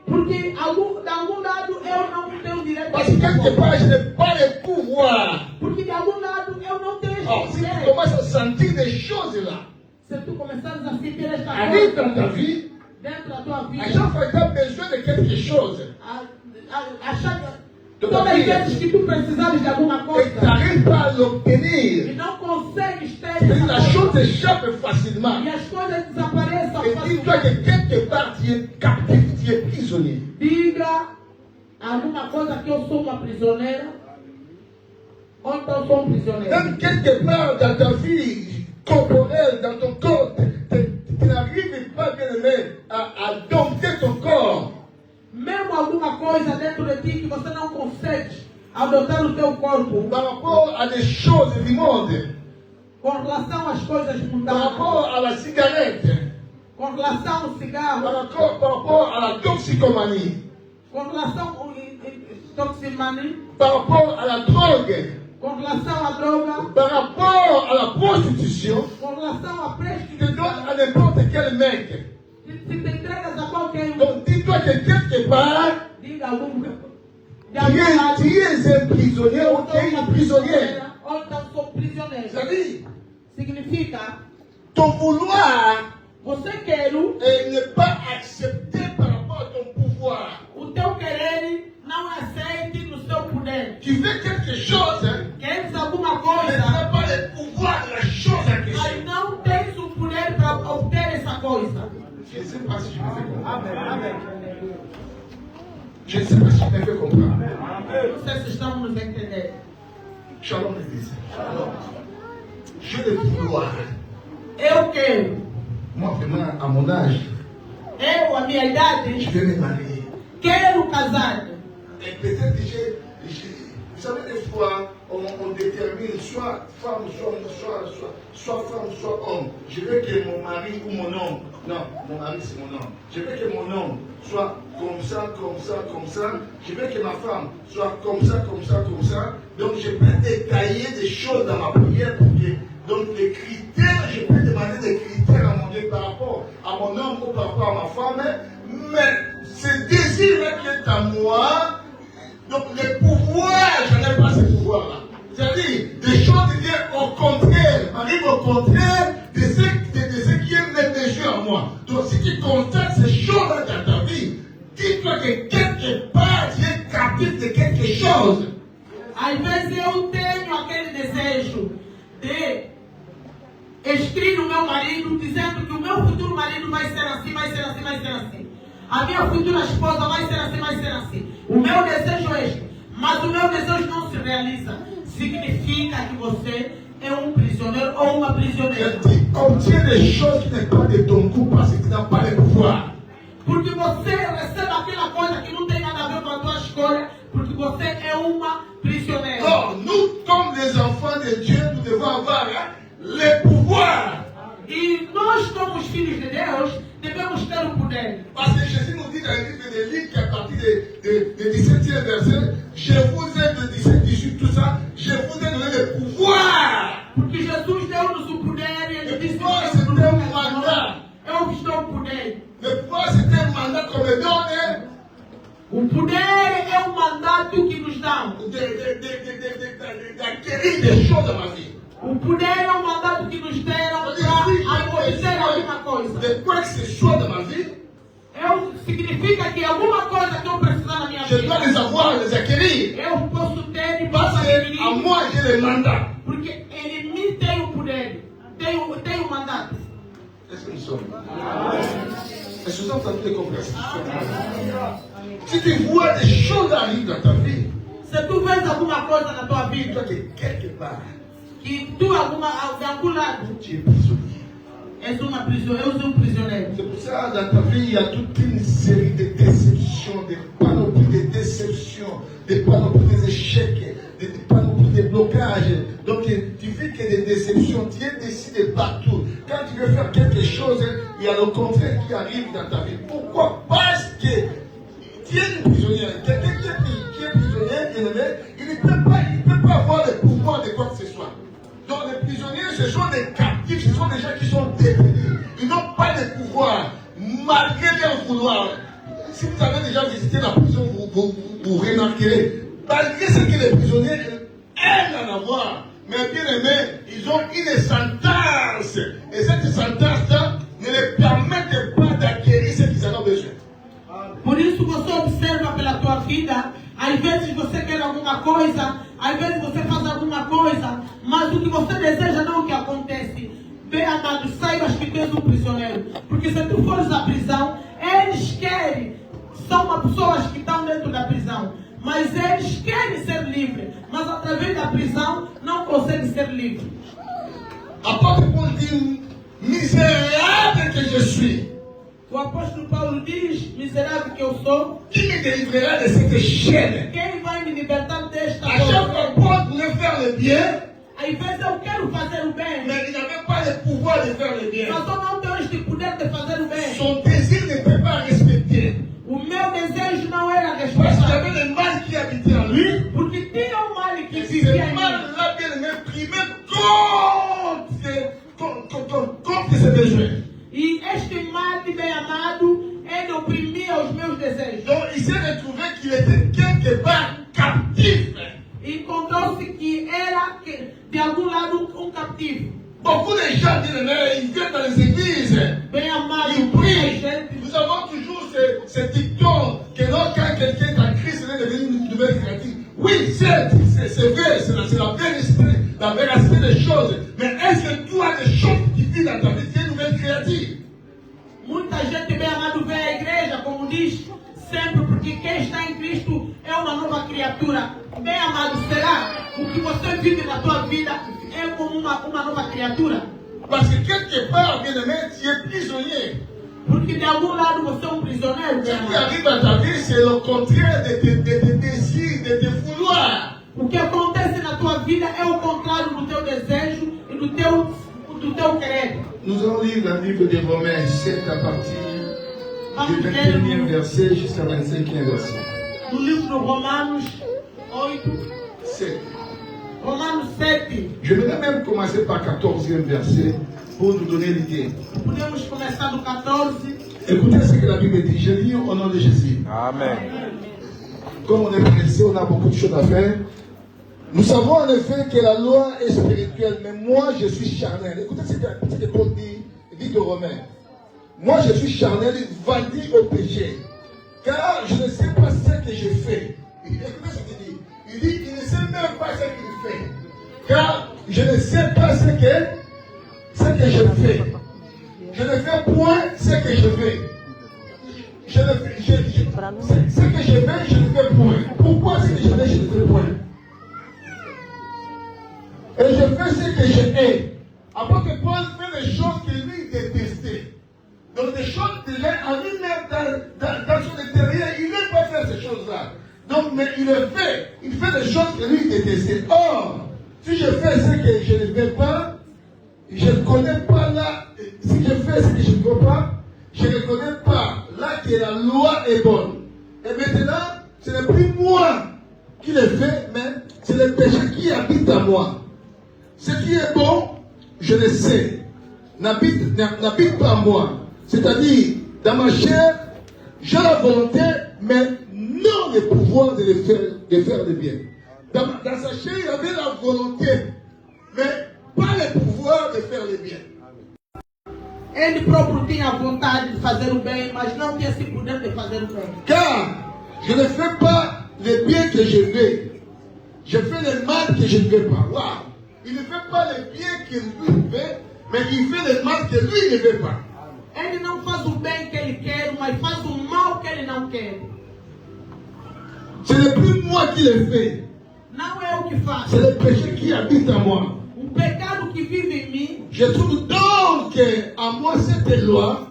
Porque de algum lado eu não tenho direito. Parce que quelque part, je n'ai pas le pouvoir. Porque de algum lado eu não tenho Alors, esse si tu poder. commences à sentir des choses là, Se tu começares a sentir esta arrive dans ta coisa vie, dentro da tua à vida, chaque fois que tu as besoin de quelque chose, todas as vezes que tu precisares de alguma et coisa tu n'arrives pas à e l'obtenir, não consegues ter et essa la chose coisa, échappe facilement. e as coisas desapareçam Et dis-toi que facilmente, quelque part, tu es captif, tu es prisonnier. diga alguma coisa que eu sou uma prisioneira, ou então sou prisioneiro. Même quelque part dans ta vie corporelle, dans ton corps, tu n'arrives pas bien aimé à dompter ton corps. Mesmo alguma coisa dentro de ti que você não consegue adotar no teu corpo Par rapport à des choses du monde, com relação às coisas par mundanas, rapport à la cigarette, com relação ao par cigarro, rapport à la toxicomanie, com relação ao toximania, par rapport à la drogue, com relação à droga, par rapport à la prostitution, com relação à tu te donnes prostituição, à n'importe quel mec. se te entregas a qualquer um, Donc dis-toi que quelque part, diga algum de tu algum lado, es un prisonnier ou tu es une prisonnière. ou então sou prisioneiro. C'est-à-dire, Significa, ton vouloir você quer n'est pas accepté par rapport à ton pouvoir. o teu querer não aceite no seu poder. Tu veux quelque chose, Queres alguma mais tu coisa, n'as pas le pouvoir de la chose en mas question. não tens o poder para obter essa coisa. Je ne sais pas si je me fais comprendre. Je ne sais pas si je me fais comprendre. Não sei se estamos nos entendendo. Shalom l'église. J'ai le vouloir. Eu quero. Moi, vraiment, à mon âge, Eu, a minha je idade, vais me marier. quero casar. Et peut-être que vous savez, des fois, on détermine soit femme, soit femme, soit homme. Je veux que mon mari ou mon homme, non, mon mari c'est mon homme. Je veux que mon homme soit comme ça, comme ça, comme ça. Je veux que ma femme soit comme ça, comme ça, comme ça. Donc je peux détailler des choses dans ma prière pour que, donc les critères, je peux demander des critères à mon Dieu par rapport à mon homme ou par rapport à ma femme. Mais ce désir-là qui est à moi, donc le pouvoir, je n'ai pas ce pouvoir-là. C'est-à-dire, des choses qui viennent au contraire, arrivent au contraire de ce qui est mes péchés en moi. Donc si tu constates ces choses-là dans ta vie, dis-toi que quelque part tu es captif de quelque chose. Às vezes eu tenho aquele desejo de escrever o meu marido dizendo que o meu futuro marido vai ser assim, vai ser assim, vai ser assim. A minha futura esposa vai ser assim, vai ser assim. O meu desejo é este. Mas o meu desejo não se realiza. Significa que você é um prisioneiro ou uma prisioneira. Tu obtiens des choses qui n'est pas de ton goût parce que tu n'as pas le pouvoir. Porque você recebe aquela coisa que não tem nada a ver com a tua escolha. Porque você é uma prisioneira. Or, nous, comme les enfants de Dieu, nous devons avoir le pouvoir. E nós, como os filhos de Deus, devemos ter o poder. Parce que Jésus nous dit dans le livre de Luc, à partir du 17e verset, je vous ai de 17, 18, tout ça, je vous ai donné le pouvoir. Porque Jesus deu-nos o poder e ele disse: C'est un mandat. eu vos dou o poder. Le pouvoir, c'est un mandat qu'on me donne O poder é um mandato que nos dá. d'acquérir des choses dans ma vie. O poder é um mandato que nos deram para acontecer alguma coisa. De quoi que ce soit dans ma vie, Significa que alguma coisa que eu precisar na minha je dois les vida, avoir, les acquérir. eu posso ter e posso Parce qu'à adquirir. moi, j'ai le mandat. Porque ele me tem o poder, tem o mandato. Est-ce que nous sommes? Est-ce que vous entendez les conversations? Si tu vois des choses arriver dans ta vie, Se tu vês alguma coisa na tua dis-toi vida que quelque part, que que tu alguma de algum lado tu es prisonnier. és uma prisioneiro. C'est pour ça, dans ta vie, il y a toute une série de déceptions, des panoplies de déceptions, des panoplies d'échecs, des panoplies de blocages. Donc, tu vis que des déceptions, tu es décidé partout. Quand tu veux faire quelque chose, il y a le contraire qui arrive dans ta vie. Pourquoi? Parce que tu es une prisonnière. Quelqu'un qui est prisonnier, il ne peut pas avoir le pouvoir de quoi que ce soit. Donc les prisonniers, ce sont des captifs, ce sont des gens qui sont définis. Ils n'ont pas de pouvoir, malgré leur vouloir. Si vous avez déjà visité la prison, vous remarquerez, malgré ce que les prisonniers aiment en avoir, mais bien aimés, ils ont une sentence. Et cette sentence-là ne les permet pas d'acquérir ce qu'ils en ont besoin. Por isso você observa pela tua vida, às vezes você quer alguma coisa, às vezes você faz alguma coisa, mas o que você deseja não é o que acontece. Bem amado, saibas que tu és um prisioneiro, porque se tu fores à prisão, eles querem, são pessoas que estão dentro da prisão, mas eles querem ser livres, mas através da prisão não conseguem ser livres. Apôstolo Paulo dit, misérable que je suis. O apóstolo Paulo diz, miserável que eu sou, Qui me délivrera de cette chaîne? quem vai me libertar desta À chaque fois, Paul voulait faire le bien, Às vezes eu quero fazer o bem, mais il n'avait pas le pouvoir de faire le bien. mas eu não tenho este poder de fazer o bem. Son désir n'était pas respecté. O meu desejo não era Parce qu'il y respeitado, avait le mal qui habitait en lui. porque tinha um mal que Et vivia ce em mim. mal-là, bien aimé, primait contre ses besoins. E este mal, bem amado, ele oprimia os meus desejos. Donc, il s'est retrouvé qu'il était quelque part captif. Encontrou-se que era, de algum lado, um cativo. Beaucoup de gens, bien aimés, ils viennent dans les églises. Bem amado, Ils muita prient. gente. Nous avons toujours ce dicton que quand quelqu'un est en Christ, il est devenu une nouvelle créature. Oui, c'est vrai, c'est la vraie aspect des choses. Mais est-ce que tu as des choses qui vivent dans ta vie, tu es une nouvelle créature? Muita gente, bem amado, vem à igreja, como diz sempre, porque quem está em Cristo é uma nova criatura. Bem amado, será o que você vive na tua vida é como uma nova criatura? Parce que quelque part, bien aimé, tu es prisonnier. Porque de algum lado você é um prisioneiro, Ce bem qui amado. arrive dans ta vie, c'est le contraire de tes désirs, de tes vouloirs. O que acontece na tua vida é o contrário do teu desejo e do teu querer. Nous allons lire le livre de Romains 7 à partir du 21e verset jusqu'à 25e verset. No livro de Romanos 8, 7. Romanos 7, Je vais même commencer par 14e verset pour nous donner l'idée. podemos começar do 14. Écoutez ce que la Bible dit. Je lis au nom de Jésus. Amen. Comme on est pressé, on a beaucoup de choses à faire. Nous savons en effet que la loi est spirituelle, mais moi je suis charnel. Écoutez ce que Paul dit de Romains. Moi je suis charnel, vendu au péché. Car je ne sais pas ce que je fais. Écoutez ce qu'il dit. Il dit qu'il ne sait même pas ce qu'il fait. Car je ne sais pas ce que je fais. Je ne fais point ce que je fais. Ce que je fais, je ne fais point. Pourquoi ce que je fais, je ne fais point? Et je fais ce que je hais. Après que Paul fait des choses que lui détestait. Donc des choses qu'il est en lui-même dans son intérieur, il n'aime pas faire ces choses-là. Donc, mais il fait des choses que lui détestait. Or, si je fais ce que je ne fais pas, je ne connais pas là, si je fais ce que je ne veux pas, je ne connais pas là que la loi est bonne. Et maintenant, ce n'est plus moi qui le fais, mais c'est le péché qui habite en moi. Ce qui est bon, je le sais, n'habite pas en moi. C'est-à-dire, dans ma chair, j'ai la volonté, mais non le pouvoir de faire le bien. Dans sa chair, il avait la volonté, mais pas le pouvoir de faire le bien. Ele próprio tinha vontade de fazer o bem, mas não tinha esse poder de fazer o bem. Car je ne fais pas le bien que je veux. Je fais le mal que je ne veux pas. Wow. Il ne fait pas le bien que lui veut, mais il fait le mal que lui ne veut pas. Ele não faz o bem que ele quer, mas faz o mal que ele não quer. Ce n'est plus moi qui le fais. Não é o que faz. C'est le péché qui habite en moi. O Je trouve donc en moi cette loi.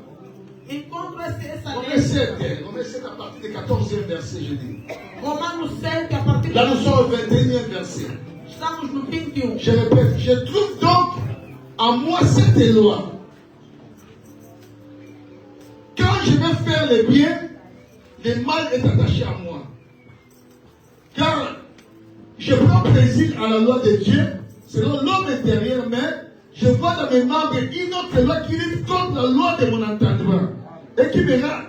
Encontro essa Romains 7 à partir du 14e verset, je dis. Romanos 7, a partir Là, nous sommes au 21e verset. Estamos no 21. Je répète, je trouve donc en moi cette loi. Quand je vais faire le bien, le mal est attaché à moi. Car je prends plaisir à la loi de Dieu, selon l'homme intérieur, mais je vois dans mes membres une autre loi qui lutte contre la loi de mon entendement. Et qui me rend,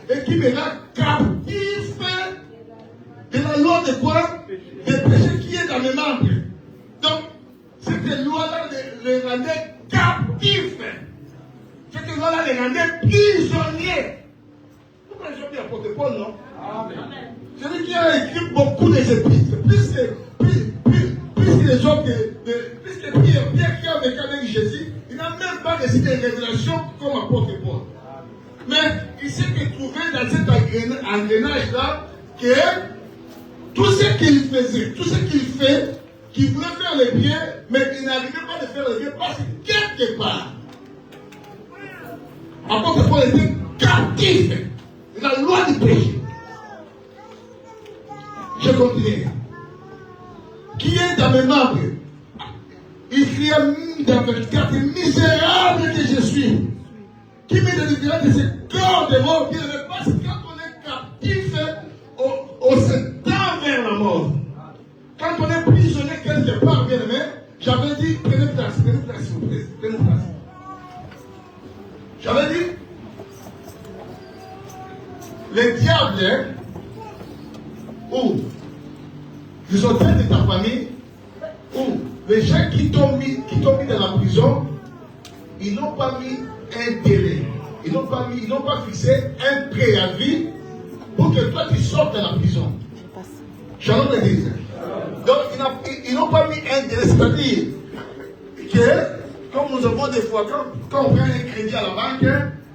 et qui me rend captif de la loi de quoi? Le péché qui est dans mes membres. Donc, cette loi-là les rendait captifs. Cette loi-là les rendait prisonniers. Vous connaissez bien l'apôtre Paul, non? Amen. Celui qui a écrit beaucoup des épîtres, plus que les hommes plus que Pierre qui a vécu avec Jésus, il n'a même pas reçu des révélations comme apôtre Paul. Mais il s'est trouvé dans cet engrenage-là que tout ce qu'il faisait, tout ce qu'il fait, qu'il voulait faire le bien, mais il n'arrivait pas à faire le bien parce que quelque part, apôtre Paul était captif de la loi du péché. Je continue. Qui est dans mes membres? Il cria dans le 24, misérable que je suis. Qui me délivrera de ce corps de mort? Parce que quand on est captif, on se tend vers la mort. Quand on est prisonnier quelque part, bien aimé, j'avais dit, prenez place, s'il vous plaît, prenez place. J'avais dit, le diable, ou les hôtels de ta famille, ou les gens qui t'ont mis dans la prison, ils n'ont pas mis un délai. Ils n'ont pas fixé un préavis pour que toi tu sortes de la prison. Shalom l'église. Donc ils n'ont pas mis un délai, c'est-à-dire que, comme nous avons des fois, quand on prend un crédit à la banque,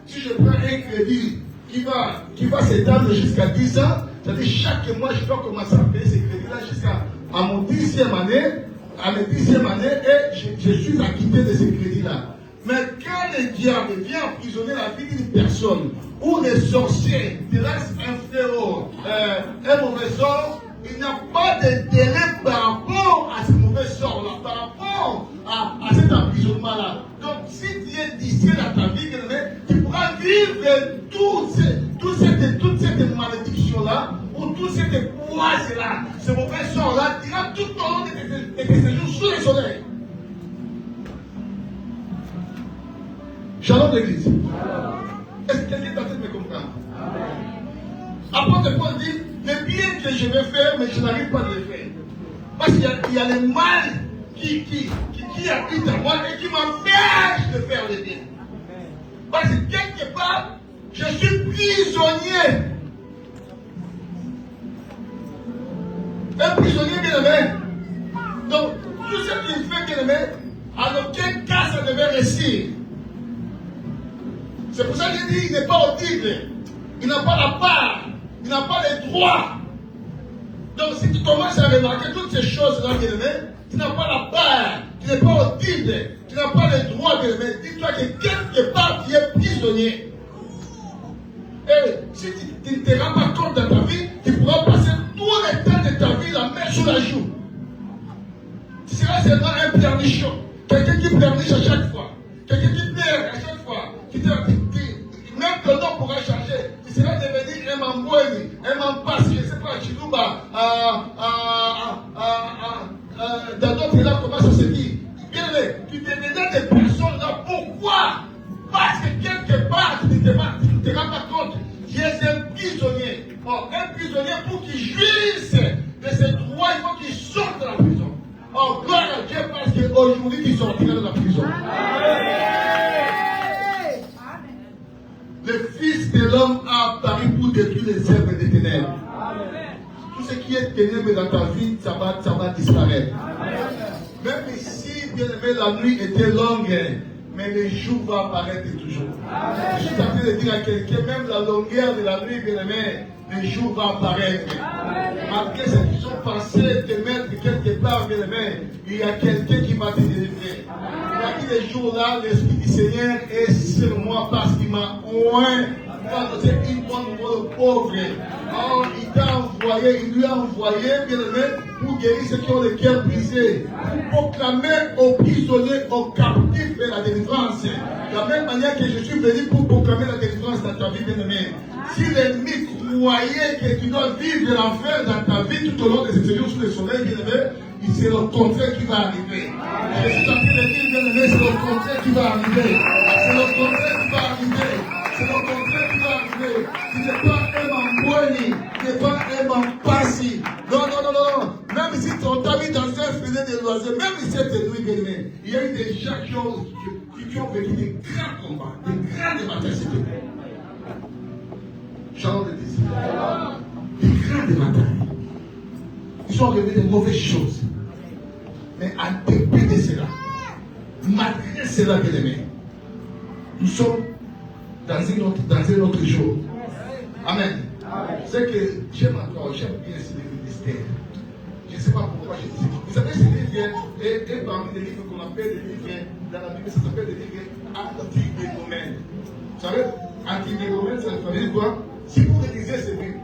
si je prends un crédit qui va s'étendre jusqu'à 10 ans, c'est-à-dire chaque mois je dois commencer à payer ces crédits-là jusqu'à mon 10e année, à ma 10e année, et je suis acquitté de ces crédits-là. Mais quand le diable vient emprisonner la vie d'une personne, ou les sorciers, des races inférieures, un mauvais sort, il n'y a pas de délai par rapport à ce mauvais sort-là, par rapport à cet emprisonnement-là. Donc, si tu es distrait dans ta vie, tu pourras vivre toute cette malédiction-là, ou toute cette poisse-là, ce mauvais sort-là, tu iras tout au long de tes séjours sous le soleil. Shalom l'église. Est-ce que quelqu'un est en train de me comprendre? Apôtre Paul dit, le bien que je vais faire, mais je n'arrive pas à le faire. Parce qu'il y a le mal qui habite en moi et qui m'empêche de faire le bien. Parce que quelque part, je suis prisonnier. Un prisonnier bien aimé. Donc, tout ce qu'il fait bien aimé, à aucun cas ça devait réussir. C'est pour ça que je dis, il n'est pas audible. Il n'a pas la part. Il n'a pas les droits. Donc si tu commences à remarquer toutes ces choses-là, bien aimé, tu n'as pas la part. Tu n'es pas audible. Tu n'as pas les droits, bien aimé. Dis-toi que quelque part, tu es prisonnier. Et si tu ne te rends pas compte dans ta vie, tu pourras passer tout le temps de ta vie la main sur la joue. Tu seras seulement un pleurnichon. Quelqu'un qui pleurniche à chaque fois. Quelqu'un qui pleure à chaque fois. Même ton nom pourra changer. Tu seras devenu un mamboueni, un mampas, je ne sais pas, Chilouba, dans d'autres là, comment ça se dit? Bien, tu devenais des personnes là. Pourquoi? Parce que quelque part, tu ne te rends pas compte. Tu es un prisonnier. Or, un prisonnier, pour qu'il jouisse de ses droits, il faut qu'il sorte de la prison. Or, gloire à Dieu, parce qu'aujourd'hui, tu sortiras de la prison. Le Fils de l'homme a apparu pour détruire les œuvres des ténèbres. Tout ce qui est ténèbres dans ta vie, ça va disparaître. Même si, bien aimé, la nuit était longue, mais le jour va apparaître toujours. Je suis en train de dire à quelqu'un, même la longueur de la nuit, bien aimé, le jour va apparaître. Malgré ceux qui sont pensés te mettre quelque part, bien aimé, il y a quelqu'un qui va te délivrer. Il a dit les jours-là, l'Esprit du Seigneur est sur moi parce qu'il m'a oint. Il donne pour le pauvre. Alors, il lui a envoyé, bien aimé, pour guérir ceux qui ont le cœur brisé. Pour proclamer aux prisonniers, aux captifs la délivrance. De la même manière que je suis venu pour proclamer la délivrance dans ta vie, bien aimé. Si l'ennemi croyait que tu dois vivre l'enfer dans ta vie tout au long de ces jours sous le soleil, bien aimé, c'est le contraire qui va arriver. Je suis en train de dire, bien aimé, c'est le contraire qui va arriver. C'est le contraire qui va arriver. C'est le contraire qui va arriver. Tu n'es pas un mambouani, tu n'es pas un mampassi. Non, non, non, non. Même si ton vie dans un filet de loisirs, même si c'était nuit, bien aimé, il y a eu des gens qui ont vécu des grands combats, des grandes batailles, s'il te plaît. Charles le disait. Des grandes batailles. Ils ont rêvé de mauvaises choses. Mais en dépit de cela, malgré cela, bien aimé, nous sommes dans un autre jour. Amen. C'est que j'aime bien ce livre d'Esther. Je ne sais pas pourquoi je dis ça. Vous savez, ce livre est parmi les livres qu'on appelle des livres, dans la Bible, ça s'appelle des livres anti-négomènes. Vous savez, anti-négomènes, ça veut dire quoi? Si vous lisez ce livre,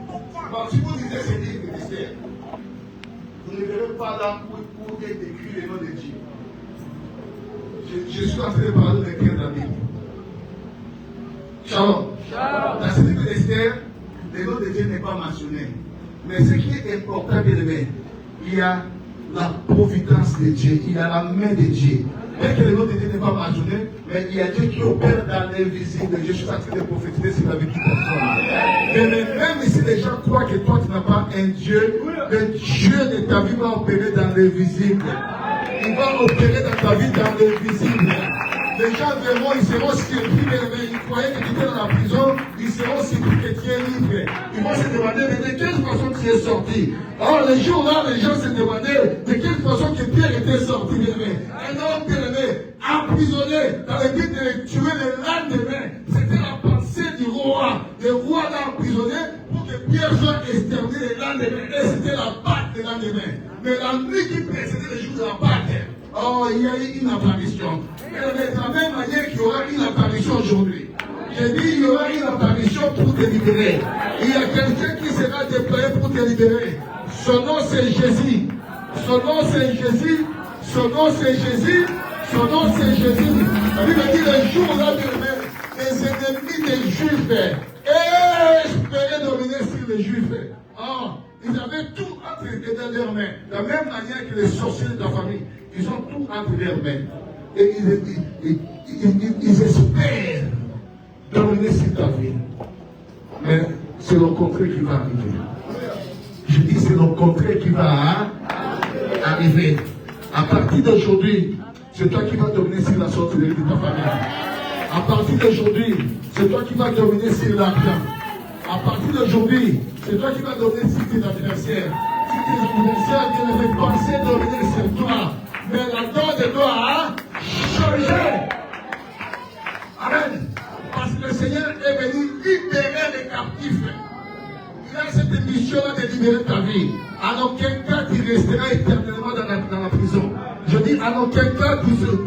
si vous lisez ce livre d'Esther, vous ne verrez pas là où est écrit le nom de Dieu. Je suis en train de parler de cœur de la Bible. Shalom. Dans ce livre d'Esther, le nom de Dieu n'est pas mentionné. Mais ce qui est important, bien aimé, il y a la providence de Dieu, il y a la main de Dieu. Bien que le nom de Dieu n'est pas mentionné, mais il y a Dieu qui opère dans l'invisible. Je suis en train de prophétiser sur la vie de personne. Mais même si les gens croient que toi tu n'as pas un Dieu, le Dieu de ta vie va opérer dans l'invisible. Il va opérer dans ta vie dans l'invisible. Les gens verront, ils seront surpris, mais ils croyaient que tu étais dans la prison, ils seront surpris que tu es libre. Ils vont se demander, mais de quelle façon tu es sorti? Alors, les jours-là, les gens se demandaient de quelle façon que Pierre était sorti, bien aimé. Un homme, bien aimé, emprisonné, dans le but de tuer le lendemain. C'était la pensée du roi. Le roi l'a emprisonné pour que Pierre soit exterminé le lendemain. Et c'était la Pâque le lendemain. Mais la nuit qui précédait le jour de la Pâque, oh, il y a eu une apparition. Mais de la même manière qu'il y aura une apparition aujourd'hui. J'ai dit, il y aura une apparition pour te libérer. Il y a quelqu'un qui sera déployé pour te libérer. Son nom c'est Jésus. Son nom c'est Jésus. Son nom c'est Jésus. Son nom c'est Jésus. La Bible dit le jour-là, les ennemis des Juifs espéraient dominer sur les Juifs. Oh, ils avaient tout entre leurs mains. De la même manière que les sorciers de ta famille. Ils ont tout entre leurs mains. Et ils espèrent dominer sur ta vie. Mais c'est le contraire qui va arriver. Je dis c'est le contraire qui va arriver. À partir d'aujourd'hui, c'est toi qui vas dominer sur la sorcellerie de ta famille. À partir d'aujourd'hui, c'est toi qui vas dominer sur l'argent. À partir d'aujourd'hui, c'est toi qui vas dominer sur tes adversaires. Si tes adversaires viennent penser dominer sur toi, mais la donne de toi a changé. Amen. Parce que le Seigneur est venu libérer les captifs. Il a cette mission-là de libérer ta vie. En aucun cas, tu resteras éternellement dans la prison. Je dis, en aucun cas,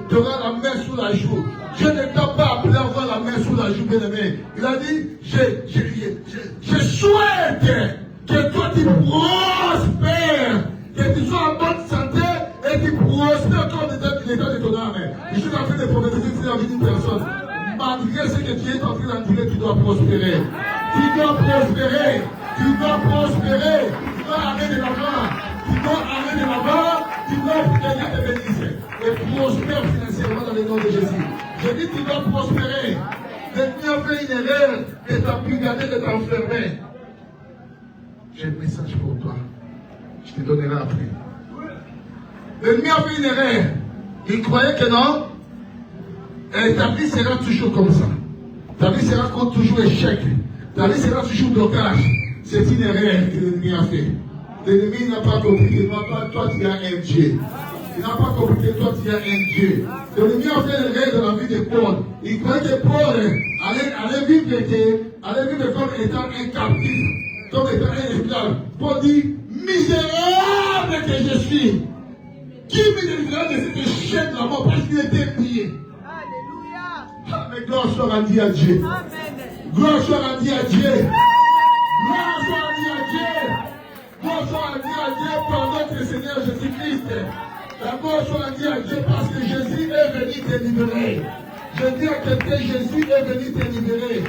tu auras la main sous la joue. Dieu ne t'a pas appelé à avoir la main sous la joue, bien-aimé. Il a dit, je souhaite que toi tu prospères, que tu sois en bonne santé et que tu prospères comme l'état de ton âme. Je suis en train de prophétiser sur la vie d'une personne. Malgré ce que tu es en train d'endurer, tu dois prospérer. Tu dois prospérer. Tu dois prospérer. Tu dois aller de l'avant. Tu dois aller de l'avant. Tu dois gagner tes bénéfices. Et prospère financièrement dans le nom de Jésus. Je dis tu dois prospérer. L'ennemi a fait une erreur et t'a pu garder de t'enfermer. J'ai un message pour toi. Je te donnerai après. L'ennemi a fait une erreur. Il croyait que non. Et ta vie sera toujours comme ça. Ta vie sera toujours échec. Ta vie sera toujours blocage. C'est une erreur que l'ennemi a fait. L'ennemi n'a pas compris que toi tu as un Dieu. Il n'a pas compris que toi tu as un Dieu. L'ennemi a fait l'erreur dans la vie de Paul. Il croyait que Paul allait vivre comme étant un captif. comme étant un esclave. Paul dit, misérable que je suis. Qui me délivrera de cette chaîne de la mort parce qu'il était plié. Alléluia. Ah, mais gloire soit rendue à Dieu. Amen. Gloire soit rendue à Dieu. Gloire soit rendue à Dieu. Gloire soit rendue à Dieu par notre Seigneur Jésus-Christ. La gloire soit rendue à Dieu parce que Jésus est venu te libérer. Je dis à quelqu'un, Jésus est venu te libérer.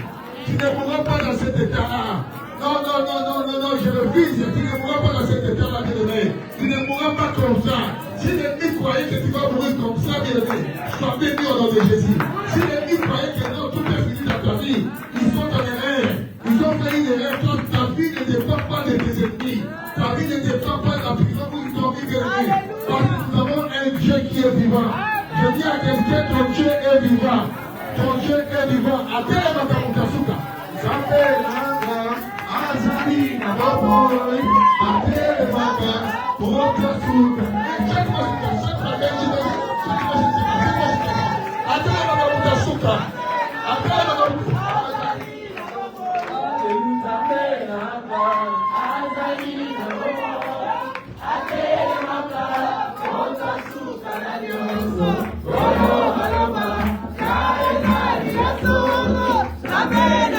Tu ne mourras pas dans cet état-là. Non, non, non, non, non, non, je refuse. Tu ne mourras pas dans cet état-là, bien-aimé. Tu ne mourras pas comme ça. Si l'ennemi croyait que tu vas mourir comme ça, bien-aimé, sois béni au nom de Jésus. Si l'ennemi croyait que non, tout est fini dans ta vie, ils sont en erreur. Ils ont fait une erreur. Toi, ta vie ne dépend pas de tes ennemis. Ta vie ne dépend pas de la prison où ils t'ont mis, bien-aimé. Parce que nous avons un Dieu qui est vivant. Je dis à quelqu'un, ton Dieu est vivant. Ton Dieu est vivant. Attends, Matamukasuka. Azali na boboy, apele maka, roka suka. Check masika, check masika, check masika. Atele maka suka. Atele maka suka. Azali na boboy, apele maka, roka suka na dioso. Robo haloba, kare kare yasoro, apele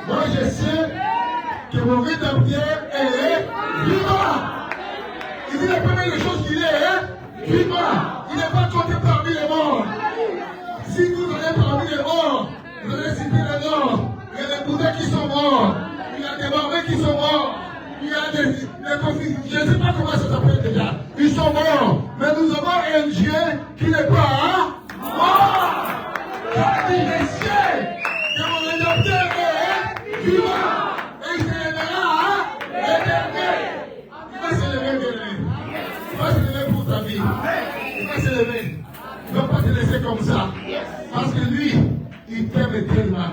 Moi je sais que mon rédempteur est vivant. Il dit la première des choses qu'il est vivant. Il n'est pas compté parmi les morts. Si vous allez parmi les morts, vous allez citer les noms. Il y a des Bouddhas qui sont morts. Il y a des Barbés qui sont morts. Il y a des conflits. Je ne sais pas comment ça s'appelle déjà. Ils sont morts. Mais nous avons un Dieu qui n'est pas mort. Je sais que mon rédempteur est vivant. Et il s'élèvera l'éternel. Il va s'élever, bien-aimé. Il va s'élever pour ta vie. Il va s'élever. Il ne va pas te laisser comme ça. Parce que lui, il t'aime tellement.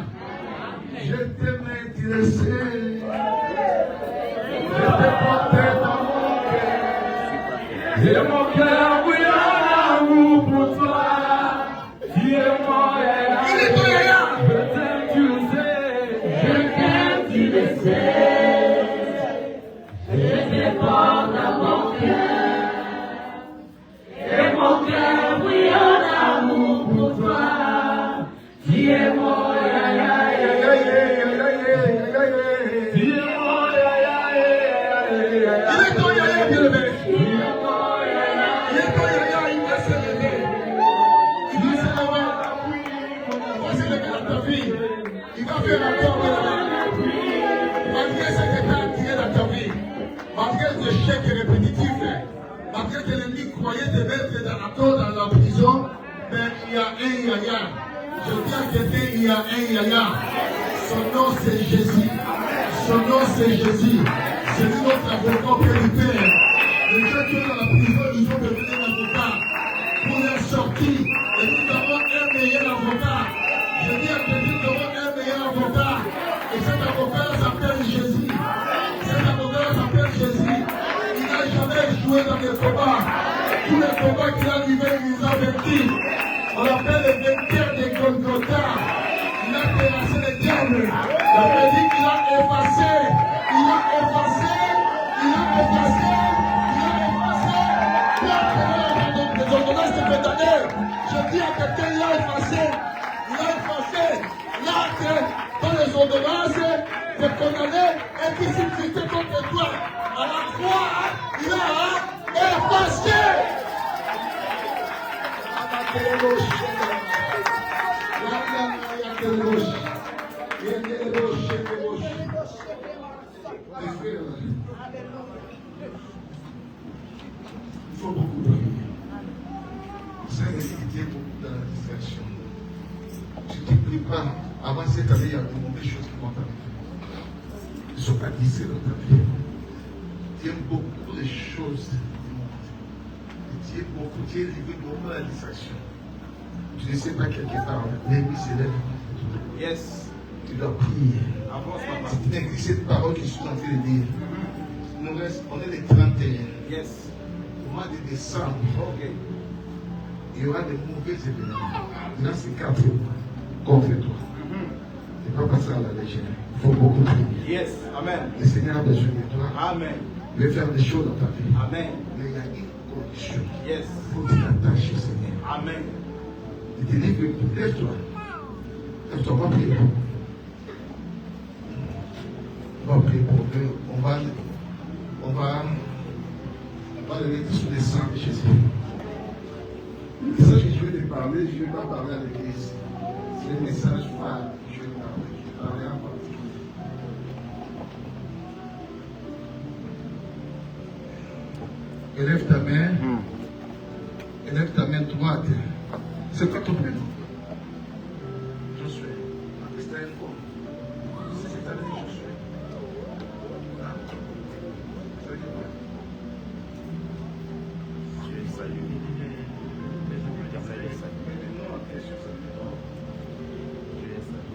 Je t'aimais, tu le sais. Je te portais dans mon cœur. Et mon cœur brûle en amour pour toi. Tu es mon Yaya. Il est ton Yaya. Je t'aime, tu le sais. Je t'aime, tu le sais. Je te porte dans mon cœur. Et mon cœur brûle en amour pour toi. Tu es mon Yaya. Il va faire encore malgré cet état qui est dans ta vie, malgré les échecs répétitifs, malgré que l'ennemi croyait te mettre dans la tôle, dans la prison, mais il y a un Yaya. Je dis à quelqu'un, il y a un Yaya. Son nom c'est Jésus. Son nom c'est Jésus. C'est lui notre avocat auprès du Père. Les gens qui sont dans la prison, ils ont devenu un avocat pour leur sortie. Et nous avons un meilleur avocat. Je dis à quelqu'un, nous avons un meilleur avocat. Et cet avocat s'appelle Jésus. Cet avocat s'appelle Jésus. Il n'a jamais joué dans les combats. Tous les combats qu'il a livrés, il les a vaincus. On l'appelle le vainqueur des Golgotha. Il a terrassé les diables. La Bible dit qu'il a effacé. Il a effacé. Il a effacé. Il a effacé. Les ordonnances de pétaneur. Je dis à quelqu'un, il a effacé. Il a effacé l'acte dans les ordonnances de condamner et qui s'imputait contre toi. À la croix, il a effacé. faut beaucoup prier. Ça nécessite beaucoup dans la distraction. Tu ne te pries pas. Avant cette année, il y a de mauvaises choses qui vont t'arriver. Ils ne sont pas glissés dans ta vie. Tu aimes beaucoup les choses du monde. Tu es livré beaucoup à la distraction. Tu ne sais pas quelque part. L'ennemi s'élève. Yes. Tu dois prier. Avance, papa. Si tu néglignes cette parole que je suis en train de dire, on est les 31. Yes. Au mois de décembre, Ok. il y aura des mauvais événements. Là, c'est 4 contre toi. Tu ne peux pas passer à la légère. Il faut beaucoup prier. Yes. Amen. Le Seigneur a besoin de toi. Amen. Il veut faire des choses dans ta vie. Amen. Mais il y a une condition. Yes. Il faut que tu t'attaches au Seigneur. Amen. Il te dit que lève-toi. Lève-toi, on va prier pour. On va prier pour Dieu. On va le mettre sous les sangs de Jésus. Le message que je vais te parler, je ne vais pas parler à l'église. C'est le message phare que je vais te parler. Je vais parler en particulier. Élève ta main. Élève ta main droite. C'est quoi ton prénom? Josué. C'est un quoi? C'est cette année, Josué. Ah. Ça veut dire quoi? Dieu salue. Mais je peux dire ça, Dieu salue. Mais non, la question, ça veut dire quoi? Dieu salue.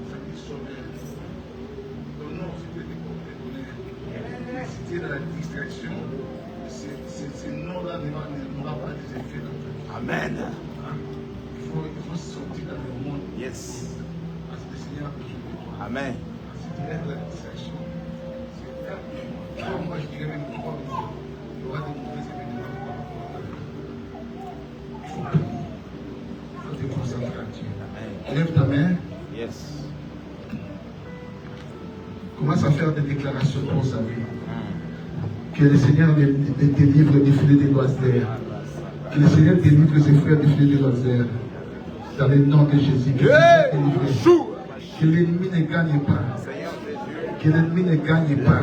Ça veut dire sauver. Non, non, c'était des complémentaires. Si tu es dans la distraction, ces noms-là n'aura pas des effets dans ta vie. Amen. Il faut sortir dans le monde. Yes. Parce que le Seigneur a besoin de toi. Amen. Si tu es dans la distraction, c'est calme. Moi, je dirais même 3 jours. Il y aura des mauvais événements par rapport à ta vie. Il faut prier. Il faut te concentrer à Dieu. Amen. Lève ta main. Yes. Commence à faire des déclarations pour sa vie. Que le Seigneur te délivre des filets de loisirs. Que le Seigneur délivre ses frères des filets de loisirs. Dans le nom de Jésus. Que que l'ennemi ne gagne pas. Seigneur Jésus. Que l'ennemi ne gagne pas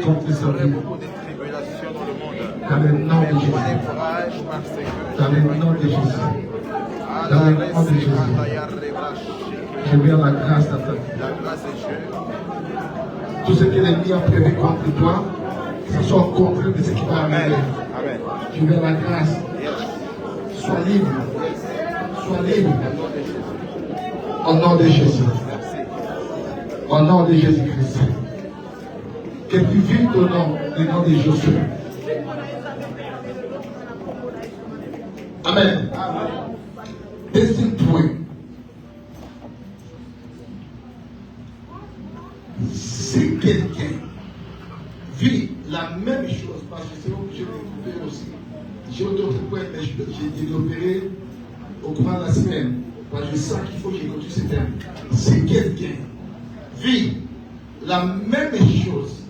contre sa Il y vie. a beaucoup de tribulations dans le monde. Dans le nom de Mais Jésus. prenez courage parce que Dans le nom de Jésus. Dans le nom de Jésus. Je viens la grâce dans ta vie. La grâce de Dieu. Tout ce que l'ennemi a prévu contre toi, que ce soit au contraire de ce qui va Amen. arriver. Amen. Je viens la grâce. Yes. Sois libre. Sois libre. Au nom de Jésus. Au nom de Jésus. Merci. Au nom de Jésus-Christ. Que tu vives au nom de Jésus. Amen. Deuxième point. Si quelqu'un vit la même chose, parce que c'est obligé de développer aussi. J'ai d'autres points, mais j'ai développé au cours de la semaine. Parce que je sens qu'il faut que j'écoute ce thème. Si quelqu'un vit la même chose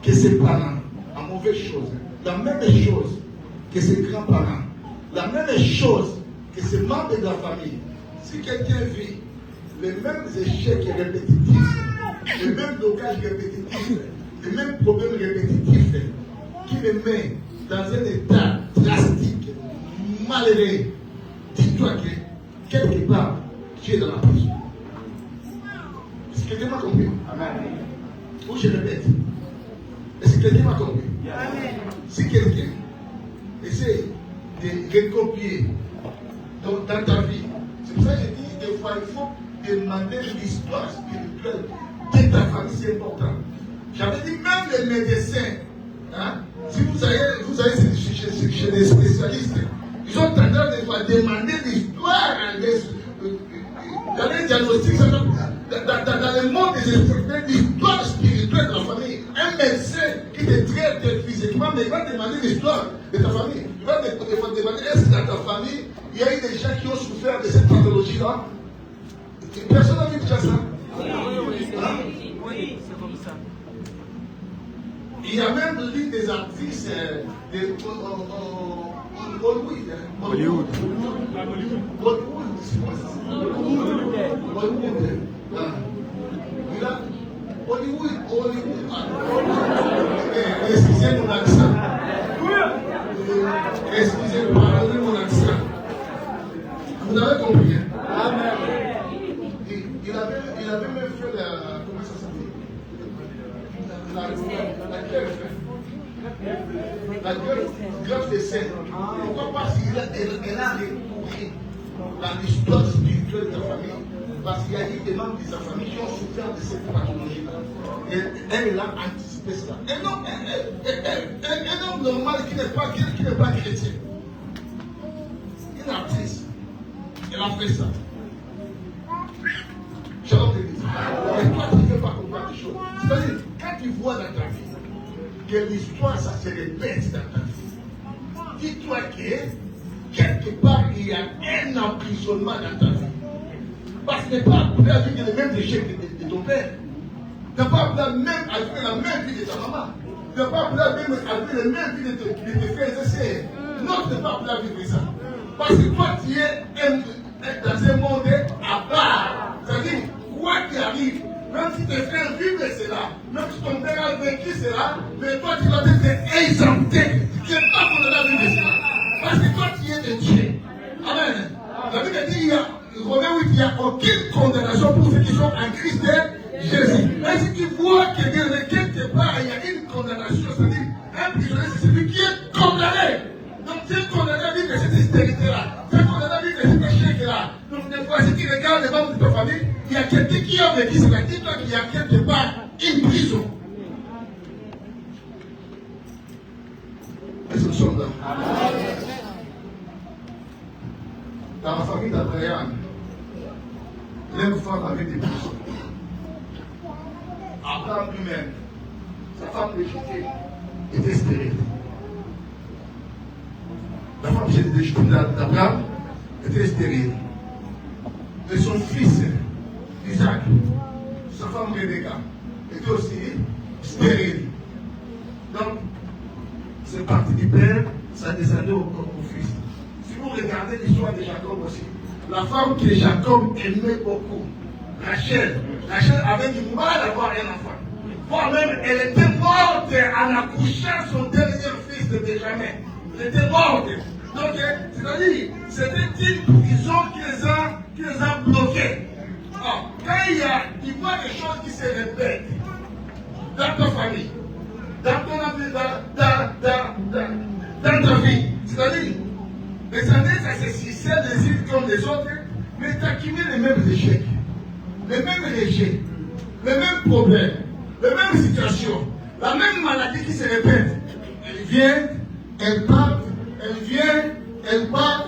que ses parents, la mauvaise chose, la même chose que ses grands-parents, la même chose que ses membres de la famille, si quelqu'un vit les mêmes échecs répétitifs, les mêmes blocages répétitifs, les mêmes problèmes répétitifs qui me met dans un état drastique, malheureux, dis-toi que quelque part, tu es dans la prison. Est-ce que quelqu'un m'a compris? Amen. Ou je répète. Est-ce que quelqu'un m'a compris? Amen. Si quelqu'un essaie de recopier dans ta vie, c'est pour ça que je dis des fois, il faut demander l'histoire spirituelle de ta famille, c'est important. J'avais dit même les médecins, hein, si vous allez chez les spécialistes, ils ont tendance des fois à demander l'histoire dans les diagnostics, dans le monde des esprits, l'histoire spirituelle de la famille. Un médecin qui te traite physiquement, mais il va demander l'histoire de ta famille. Il va demander est-ce que dans ta famille, il y a eu des gens qui ont souffert de cette pathologie-là? Personne n'a vu déjà ça? Oui, c'est comme ça. Il y a même l'une des artistes de Hollywood. Hollywood. Hollywood. Excusez mon accent. Excusez, pardonnez mon accent. Vous avez compris, hein? Amen. Il avait même fait la. Comment ça s'appelle? La greffe. La greffe des scènes. Pourquoi? Parce qu'elle a recouvert dans l'histoire spirituelle de ta famille. Parce qu'il y a eu des membres de sa famille qui ont souffert de cette pathologie-là. Et elle a anticipé cela. Un homme normal qui n'est pas chrétien. Une actrice. Elle a fait ça. Shalom l'église. Et toi, tu ne peux pas comprendre les choses. C'est-à-dire, quand tu vois dans ta vie que l'histoire, ça se répète dans ta vie, dis-toi que quelque part, il y a un emprisonnement dans ta vie. Parce que tu n'es pas appelé à vivre les mêmes échecs de ton père. Tu n'es pas appelé à vivre la même vie de ta maman. Tu n'es pas appelé à vivre la même vie de tes frères et sœurs. Non, tu n'es pas appelé à vivre ça. Parce que toi, tu es dans un monde à part. C'est-à-dire, quoi qu'il arrive, même si tes frères vivent cela, même si ton père a vécu cela, mais toi, tu dois être exempté. Tu n'es pas condamné à vivre cela. Parce que toi, tu es de Dieu. Amen. La Bible dit, Romains 8, il n'y a aucune condamnation pour ceux qui sont en Christ Jésus. Mais si tu vois que quelque part, il y a une condamnation, c'est-à-dire, un prisonnier, c'est celui qui est condamné. Donc, tu es condamné à vivre cette stérilité-là. Tu es condamné à vivre cet échec-là. Donc, des fois, si tu regardes les membres de ta famille, il y a quelqu'un qui a vécu cela. Dis-toi qu'il y a quelque part une prison. Et ce sont là. Dans la famille d'Abraham, l'homme femme avait des prisons. Abraham lui-même, sa femme légitime, était stérile. La femme légitime d'Abraham était stérile. Et son fils, Isaac, sa femme Rebecca, était aussi stérile. Donc, c'est parti du père, ça descendait au fils. Si vous regardez l'histoire de Jacob aussi, la femme que Jacob aimait beaucoup, Rachel avait du mal à avoir un enfant. Voire même, elle était morte en accouchant son dernier fils de Benjamin. Elle était morte. Donc, c'est-à-dire, c'était une prison qui les a bloqués. Alors, quand tu vois des choses qui se répètent dans ta famille, dans ta vie, c'est-à-dire, les années, ça se succède les unes comme les autres, mais tu accumules les mêmes échecs, les mêmes rejets, les mêmes problèmes, les mêmes situations, la même maladie qui se répète. Elle vient, elle part, elle vient, elle part.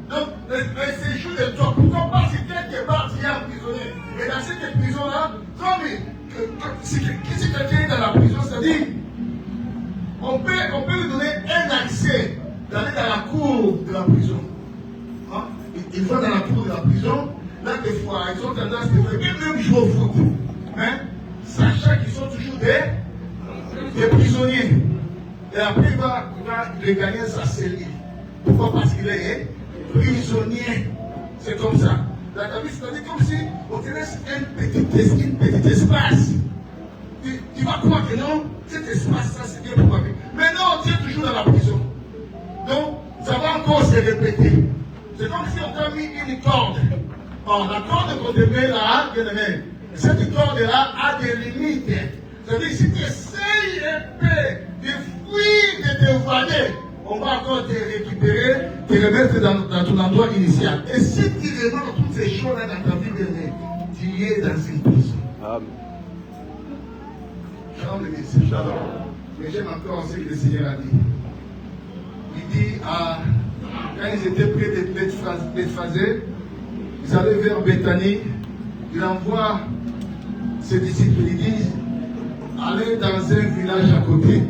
Donc, elle séjour de toi. Pourquoi? Parce que quelque part, tu es emprisonné. Et dans cette prison-là, comme si quelqu'un est dans la prison, c'est-à-dire, on peut lui donner un accès d'aller dans la cour de la prison. Hein? Il va dans la cour de la prison, là, des fois, ils ont tendance à faire même jouer au foot. Hein? Sachant qu'ils sont toujours des prisonniers. Et après, il va regagner sa cellule. Pourquoi? Parce qu'il est prisonnier. C'est comme ça. Dans ta vie, c'est-à-dire comme si on te laisse un petit espace. Tu vas croire que non, cet espace-là, c'est bien pour ma vie. Mais non, tu es toujours dans la prison. Donc, ça va encore se répéter. C'est comme si on t'a mis une corde. Or, la corde qu'on te met là, bien aimé, cette corde-là a des limites. C'est-à-dire, si tu essayes un peu de fuir, de t'évader, on va encore te récupérer, te remettre dans ton endroit initial. Et si tu remarques toutes ces choses-là dans ta vie, bien aimé, tu es dans une prison. Amen. Shalom l'église. Shalom. Mais j'aime encore ce que le Seigneur a dit. Il dit, quand ils étaient près de Bethphagée, ils allaient vers Bethanie, il envoie ses disciples, ils disent, allez dans un village à côté.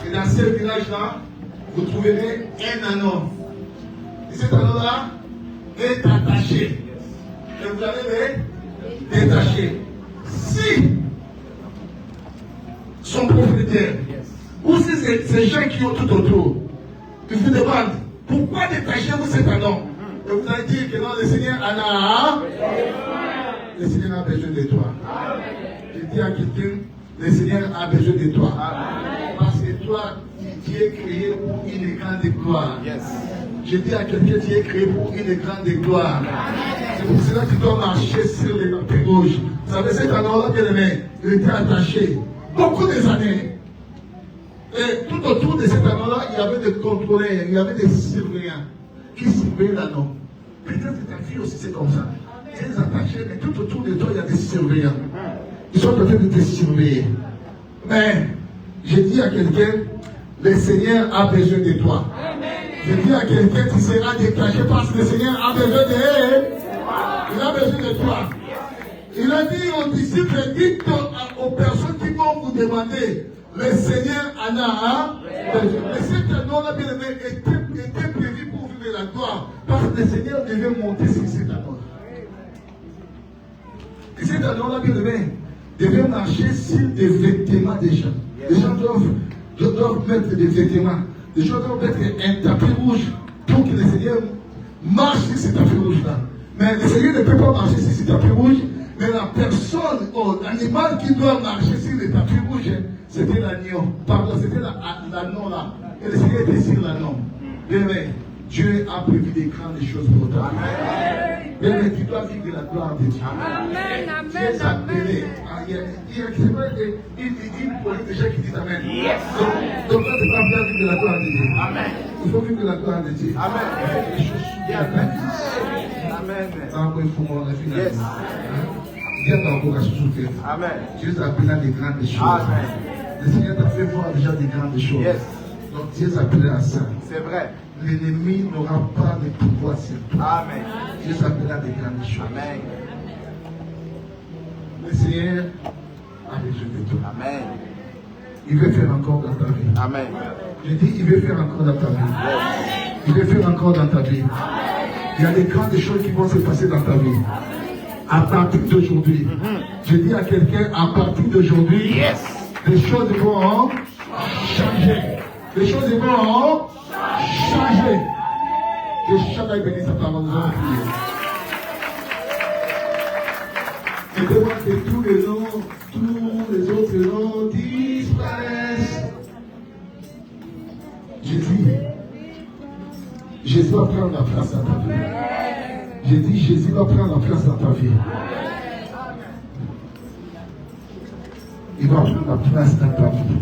Et dans ce village-là, vous trouverez un anneau. Et cet anneau-là est attaché. Et vous allez le détacher. Si son propriétaire, ou si ces gens qui ont tout autour, ils vous demandent, pourquoi détachez-vous cet anneau? Et vous allez dire que non, le Seigneur en a. Le Seigneur a besoin de toi. Je dis à quelqu'un, le Seigneur a besoin de toi. Parce que toi, tu tu es créé pour une grande gloire. Yes. Je dis à quelqu'un, tu es créé pour une grande gloire. C'est pour cela que tu dois marcher sur les tapis rouges. Vous savez, cet endroit-là, bien aimé, il était attaché beaucoup des années. Et tout autour de cet endroit-là, il y avait des contrôleurs, il y avait des surveillants qui surveillaient l'anneau. Peut-être ta vie aussi, c'est comme ça. Tu es attaché, mais tout autour de toi, il y a des surveillants. Ils sont en train de te surveiller. Mais, je dis à quelqu'un, le Seigneur a besoin de toi. Je dis à quelqu'un, tu seras détaché parce que le Seigneur a besoin de elle. Il a besoin de toi. Il a dit aux disciples, dites aux personnes qui vont vous demander, le Seigneur en a besoin. Mais cet anneau-là, bien aimé, était prévu pour vivre la gloire. Parce que le Seigneur devait monter sur cet anneau. Et cet anneau-là, bien aimé, devait marcher sur des vêtements des gens. Les gens doivent mettre des vêtements. Les gens doivent mettre un tapis rouge pour que le Seigneur marche sur ce tapis rouge-là. Mais le Seigneur ne peut pas marcher sur ce tapis rouge. Mais la personne, l'animal qui doit marcher sur le tapis rouge, c'était l'agneau. Pardon, c'était l'anneau là. Et le Seigneur était sur l'anneau. Mais Dieu a prévu des grandes choses pour toi. Mais tu dois vivre la gloire de Dieu. Amen, Tu es appelé. Il y a une police déjà qui dit Amen. Donc là, tu dois bien vivre la gloire de Dieu. Amen. Il faut vivre la gloire de Dieu. Amen. Les choses sont bien. Amen. Ah oui, il faut m'en faire. Yes. Viens dans la souffrir. Amen. Dieu t'appelle à des grandes choses. Amen. Le Seigneur t'a fait voir déjà des grandes choses. Yes. Donc Dieu t'appelle à ça. C'est vrai. L'ennemi n'aura pas de pouvoir sur toi. Amen. Dieu s'appelle à des grandes choses. Amen. Le Seigneur a besoin de toi. Amen. Il veut faire encore dans ta vie. Amen. Je dis, il veut faire encore dans ta vie. Il veut faire encore dans ta vie. Il y a des grandes choses qui vont se passer dans ta vie. À partir d'aujourd'hui. Je dis à quelqu'un, à partir d'aujourd'hui, les choses vont changer. Les choses vont changer. Que chacun bénisse sa parole. Nous allons prier. Et devant que tous les noms, tous les autres noms disparaissent. Jésus va prendre la place dans ta vie. J'ai dit, Jésus va prendre la place dans ta vie. Il va prendre la place dans ta vie.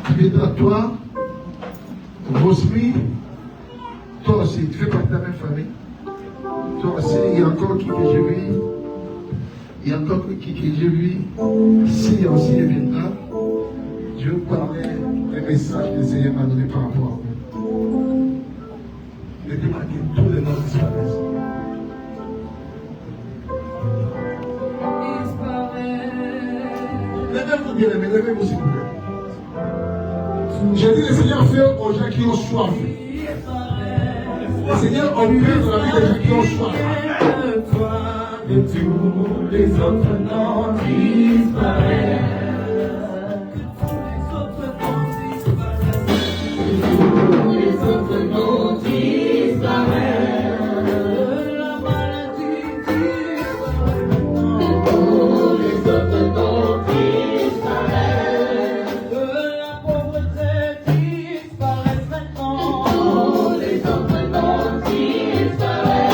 Tu viendras toi, Rosmi, toi aussi, tu fais partie de la même famille. Toi aussi, il y a encore qui que j'ai vu. Il y a encore qui que j'ai vu. Si aussi il viendra, je vais parler des messages que le Seigneur m'a donné par rapport à vous. Ne demande que tous les noms disparaissent. Levez-vous bien aimés, levez-vous s'il vous plaît. J'ai dit le Seigneur fait aux gens qui ont soif. Le Seigneur opère dans la vie des gens qui ont soif. De tous les autres noms disparaissent. Tous les autres noms disparaissent. La maladie disparaît. Tous les autres noms disparaissent. La pauvreté disparaît maintenant. Tous les autres noms disparaissent.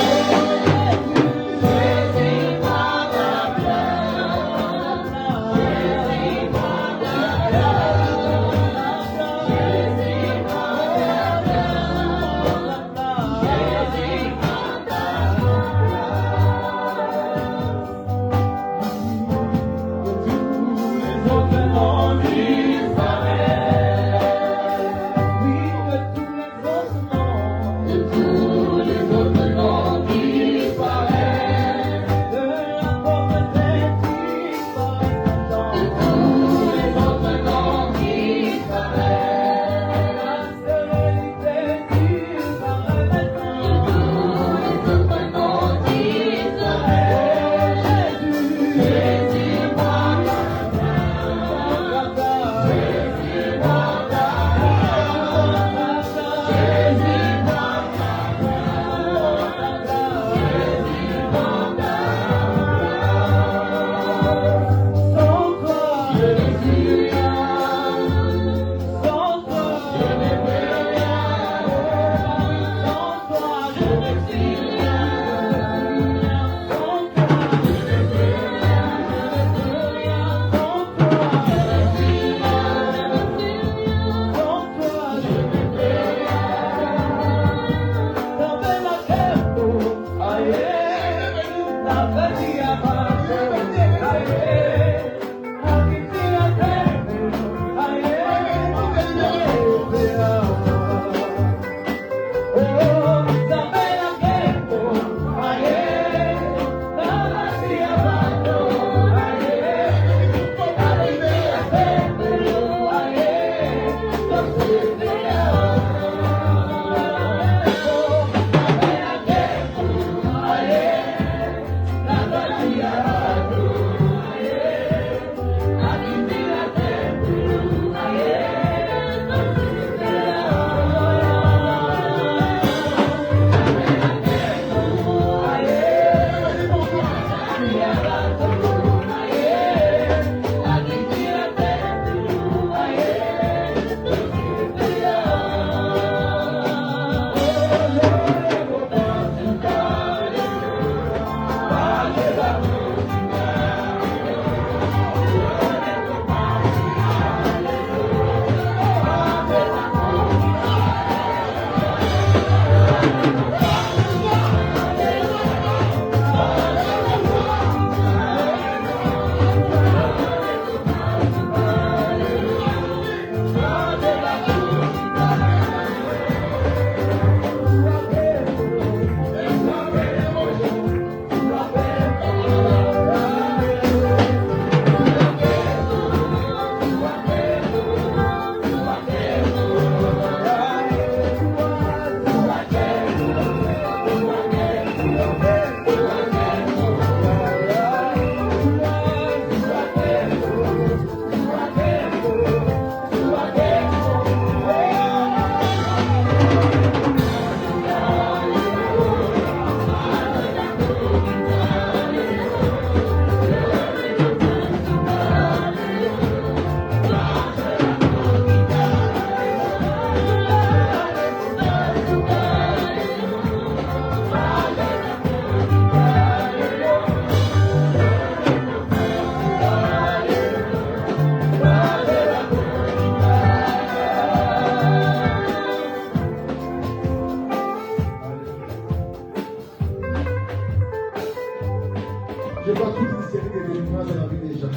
Je vois toute une série de délivrances dans la vie des gens.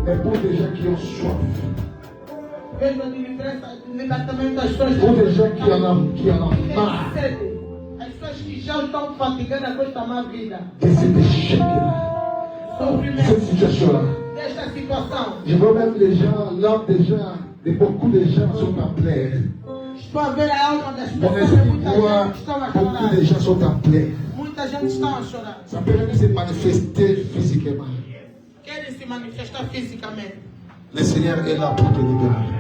Mais pour des gens qui ont soif, Vejo a diferença no libertamento das pessoas pour des gens qui en ont que têm marre sede. As pessoas que já estão fatigadas com esta má vida. de cet échec-là, de Sofrimento cette situation-là. desta situação. Je vois même les gens, l'âme des gens, de beaucoup de gens sont en plaire. Estou a ver a alma das Mon pessoas e esprit muita voit, gente está a beaucoup chorar. de gens sont en plaire. Muita gente está a chorar. Ça peut même se manifester physiquement. Querem se manifestar fisicamente. Le Seigneur est là pour te libérer.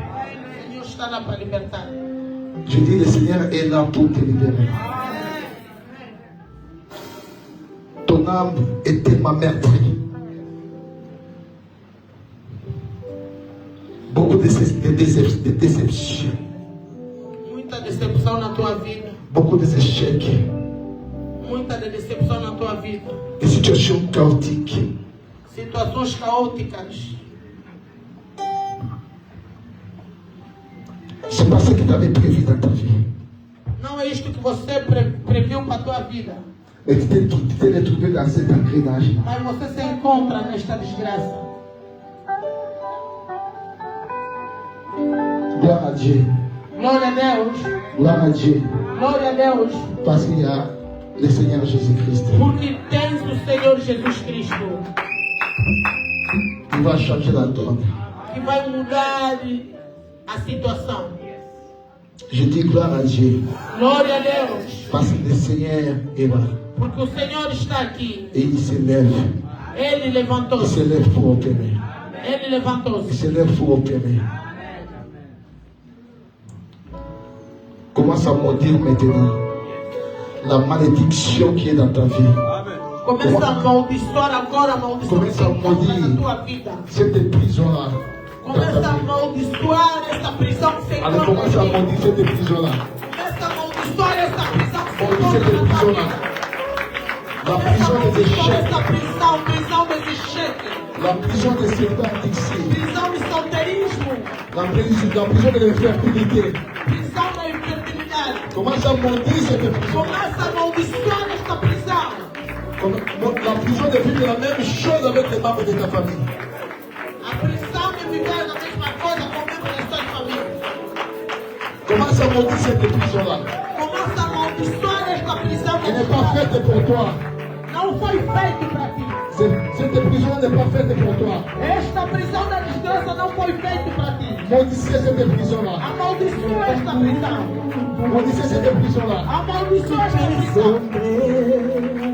O Senhor está lá para libertar. Je dis, le Seigneur est là pour te libérer. Ton âme est tellement meurtrie. Beaucoup de déceptions, Muita decepção na tua vida. beaucoup d'échecs, Muita decepção na tua vida. des situations chaotiques. Situações caóticas. C'est pas ce que tu avais prévu dans ta vie. Não é isto que você previu para a tua vida. Mais tu t'es retrouvé dans cet engrenage-là. Mas você se encontra nesta desgraça. Gloire à Dieu. Glória a Deus. Gloire à Dieu. Glória a Deus. Parce qu'il y a le Seigneur Jésus-Christ. Porque tens o Senhor Jesus Cristo. Il va changer la donne. Que vai mudar a situação. Je dis gloire à Dieu. Glória a Deus. Parce que le Seigneur est là. Porque o Senhor está aqui. Et il se lève. Ele Il levantou-se. se lève pour opérer. Ele Il levantou-se. se lève pour opérer. Commence à maudire maintenant la malédiction qui est dans ta vie. Começa a amaldiçoar agora a maldição que Começa a encontra na maudire tua vida. cette prison-là. dans Começa a ta vie. amaldiçoar esta prisão que se Allez, encontra commence à aqui. maudire cette prison-là. Começa a amaldiçoar esta prisão que se Maudire encontra cette na tua prison-là. vida. La Começa a prison des amaldiçoar échecs. esta prisão des échecs. La prison des serpents fixés. Prisão de solteirismo. La prison de l'infertilité. Prisão da infertilidade. Commence à maudire cette prison. Começa a amaldiçoar esta prisão. La prison de vivre la même chose avec les membres de ta famille. A prisão de viver a mesma coisa com membros da sua família. Commence à maudire cette prison-là. faite pour toi. Não foi feito para ti. Cette prison n'est pas faite pour toi. Esta prisão da desgraça não foi feita para ti. Maudissez cette prison-là. Amaldiçoa esta prisão. Maudissez cette prison-là. Amaldiçoa esta prisão.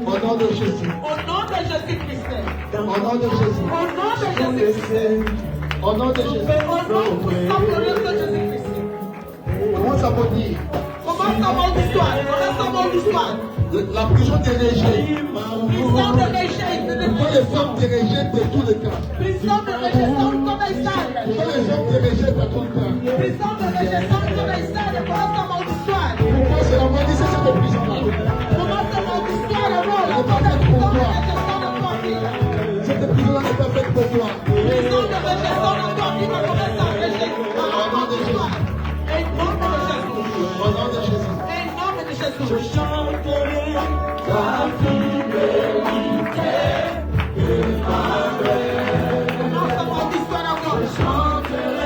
Au nom de Jésus. O nome de Jesus Cristo. Au nom de Jésus. O nome de Jesus Cristo. Au nom de Jésus. O nome saborento de Jesus Cristo. Commence à maudire. Começa a amaldiçoar. Começa a amaldiçoar. La prison des rejets. Prisão de rejeito. Pourquoi les femmes te rejettent de tous les cas? Prisão de rejeição de todas as áreas. Pourquoi les hommes te rejettent à tout le temps? Prisão de rejeição de todas as áreas. Começa a amaldiçoar. Pourquoi c'est la maudissez cette prison-là? Começa a amaldiçoar agora. Toda prisão de rejeição na tua vida. Cette prison-là n'est pas faite pour toi. Prisão de rejeição na tua vida. Começa a rejeitar. A amaldiçoar. Em nome de Jesus. Au nom de Jésus. Em nome de Jesus. Nossa amaldiçoar agora.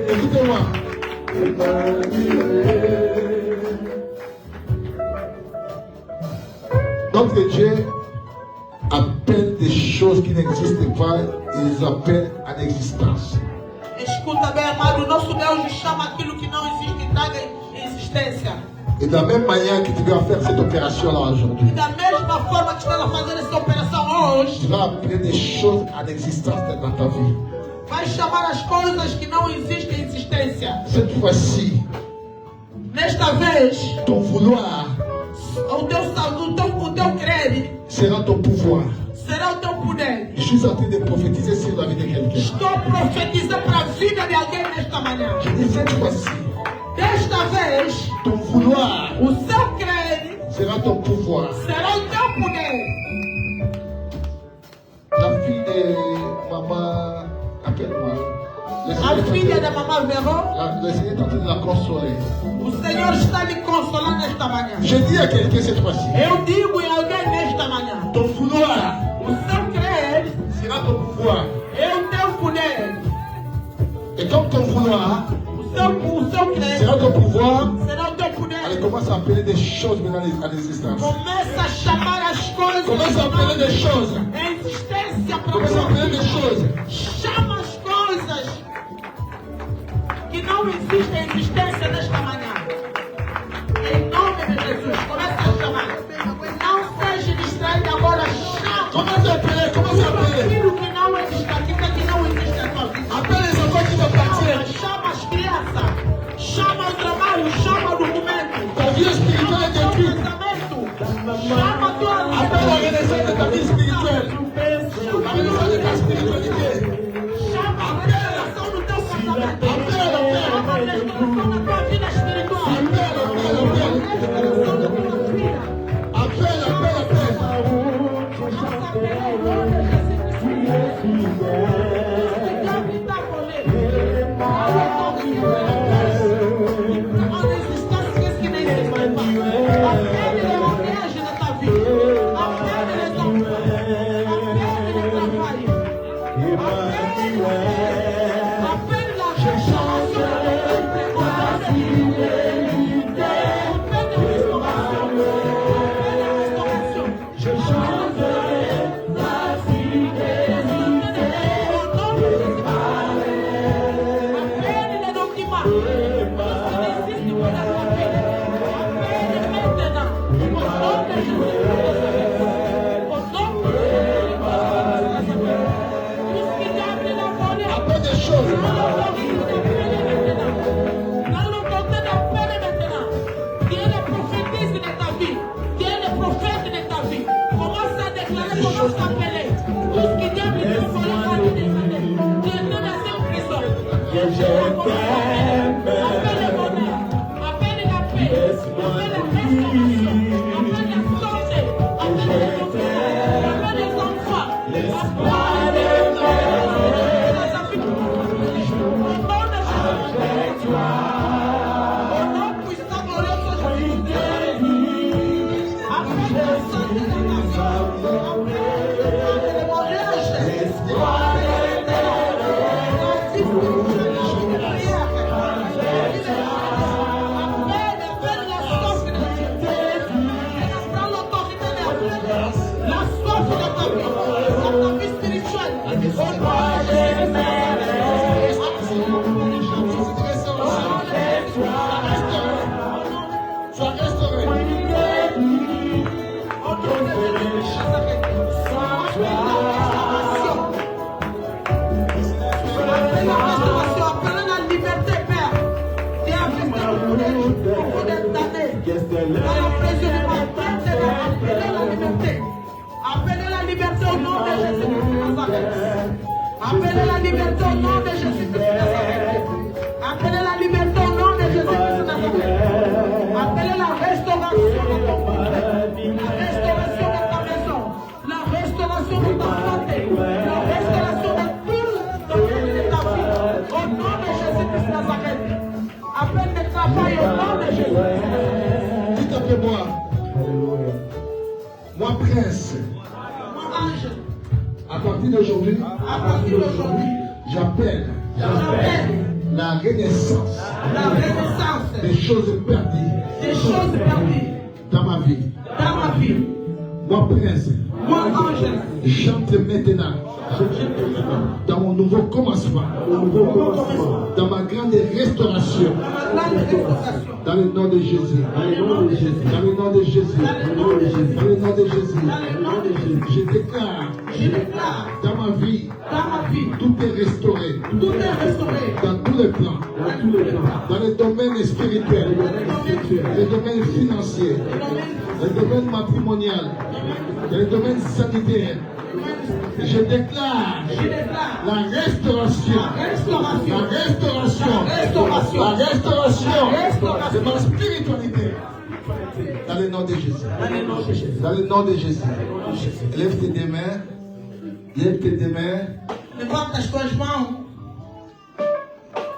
Écoutez-moi. Notre Dieu appelle des choses qui n'existent pas, il les appelle en existence. Escuta bem, amado, o nosso Deus chama aquilo que não existe e traga em existência. Et de la même manière que tu vas faire cette opération-là E aujourd'hui, da mesma forma que estás a fazer essa operação hoje, tu vas appeler des choses en existence dans ta vie. vai chamar as coisas que não existem em existência. Cette fois-ci, Nesta vez, ton vouloir o teu crédito sera ton pouvoir. será o teu poder. Je suis en train de prophétiser sur la vie de quelqu'un. Estou profetizando para a vida de alguém nesta manhã. Je dis cette fois-ci, Desta vez, ton vouloir o seu crédito sera ton pouvoir. será o teu poder. La fille de maman, appelle-moi. A filha da mamãe Verô, Le Seigneur est en train de la consoler. o Senhor está me consolando nesta manhã. Je dis à quelqu'un cette fois-ci, Eu digo em alguém nesta manhã, ton vouloir o seu crédito sera ton pouvoir. é o teu poder. Et comme ton vouloir O seu crédito sera ton pouvoir, será o teu poder. allez, commence à appeler des choses maintenant à l'existence. Começa a chamar as coisas Commence à appeler des choses. em existência para Commence à appeler des você. choses. Chama as coisas que não existem em existência nesta manhã. Em nome de Jesus, começa a chamar. Não seja distraído agora. Chama. Commence à appeler, commence à appeler. Aquilo que não existe, aquilo que não existe na tua vida. Appelle les enfants qui t'appartiennent. Chama as crianças. Chama o trabalho. Chama o documento. Ta vie spirituelle est Chama o détruite. casamento. Chama a tua Appelle la renaissance de ta vie spirituelle. La renaissance de ta spiritualité. Chama a restauração do teu casamento. Chama a restauração da tua vida espiritual. Appelez la liberté au nom de Jésus-Christ de Nazareth. Appelez la liberté au nom de Jésus-Christ de Nazareth. Appelez la liberté au nom de Jésus-Christ de Nazareth. Appelez la restauration de ton corps, la restauration de ta maison, la restauration de ta santé, la restauration de tout le domaine de ta vie. Au nom de Jésus-Christ de Nazareth. Appelle le travail au nom de Jésus-Christ. Dites après moi. Moi, prince, Moi, ange, à partir d'aujourd'hui, j'appelle la renaissance des choses perdues dans ma vie. Moi, prince, j'entre maintenant dans mon nouveau commencement, dans ma grande restauration, dans le nom de Jésus, dans le nom de Jésus, dans le nom de Jésus, dans le nom de Jésus, je déclare dans ma vie, tout est restauré, dans tous les plans, dans le domaine spirituel, le domaine financier, le domaine matrimonial, le domaine sanitaire. Je déclare la restauration de ma spiritualité. Dans le nom de Jésus. Dans le nom de Jésus. Lève tes deux mains. Lève tes deux mains. Levanta as tuas mãos.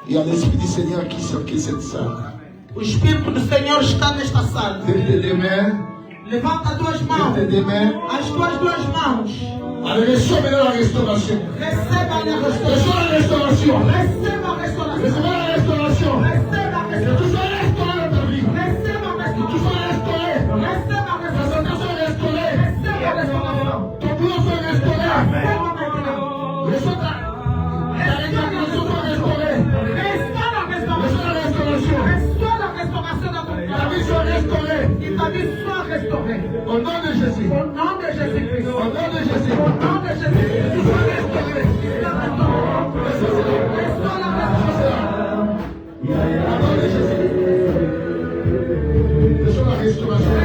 Il y a l'Esprit du Seigneur qui circule cette salle. O Espírito do Senhor está nesta sala. Lève tes deux mains. Levanta as tuas mãos. Lève tes deux mains. As tuas duas mãos. Allez, reçois maintenant la restauration. Receba a Reçois la restauração. restauration. Receba a restauração. Reçois la restauration. Receba a Que tu sois restauré dans ta vie. Receba a Que tu sois restauré. Receba a Que ton cœur soit restauré. Receba a restauração. Ton boulot soit restauré. Receba a restauração. Reçois ta réclamation soit restaurée. Receba a restauração. Reçois la restauration. Reçois a restauração da tua Ta vie soit restaurée. E ta vie soit restaurée. Au nom de Jésus. Au nom de Jésus-Christ. Au nom de Jésus. Au nom de Jésus-Christ. Tu sois restauré. Restaure la restauration. Au nom de Jésus. Reçois la restauration.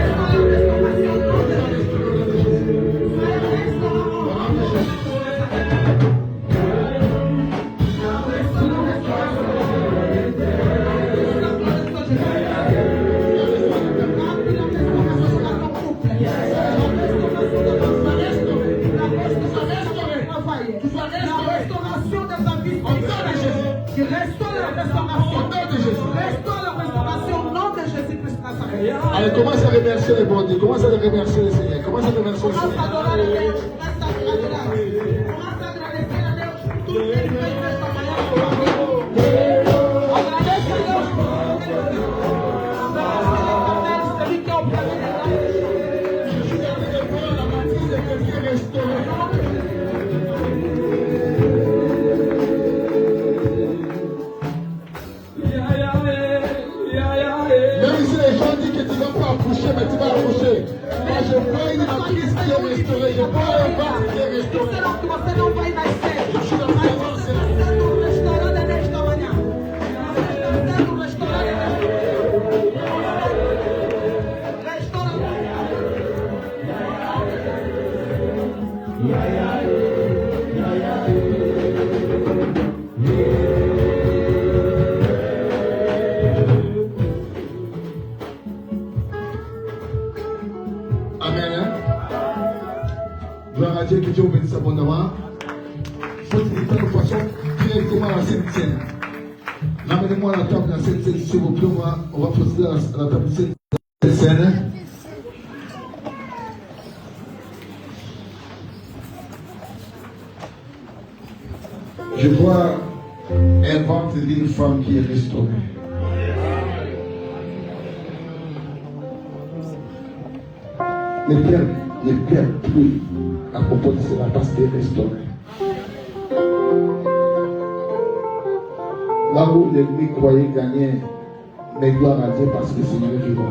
Allez, commence à remercier les bons dieux, commence à remercier le Seigneur, commence à remercier le Seigneur. Mais tu vas accoucher. Moi, je vois une matrice qui est restaurée. Je vois un ventre qui est restauré. Je suis dans le savoir, c'est Amen. Hein? Gloire à Dieu, que Dieu vous bénisse abondamment. Faut-il faire de façon directement à la Sainte Seine. Ramenez-moi à la table de la Sainte Seine, s'il vous plaît. On va procéder à la table de la Sainte Seine. Je vois un ventre d'une femme qui est restaurée. Ne perds plus à propos de cela parce qu'elle est restaurée. Là où l'ennemi croyait gagner, mais gloire à Dieu parce que c'est Dieu qui va.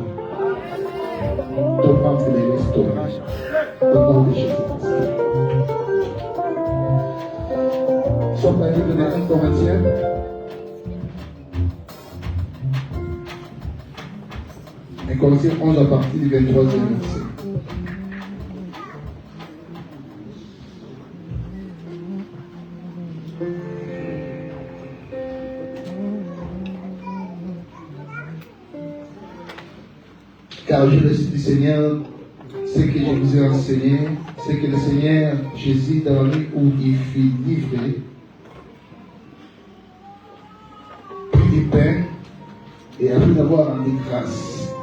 Ton ventre est restauré. Au nom de Jésus-Christ. Sommes à de 1 Corinthiens. Et Corinthiens 11 à partir du 23e verset. Car je le suis du Seigneur, ce que je vous ai enseigné, c'est que le Seigneur Jésus, dans la nuit où il fut livré, prit du pain et après avoir rendu grâce,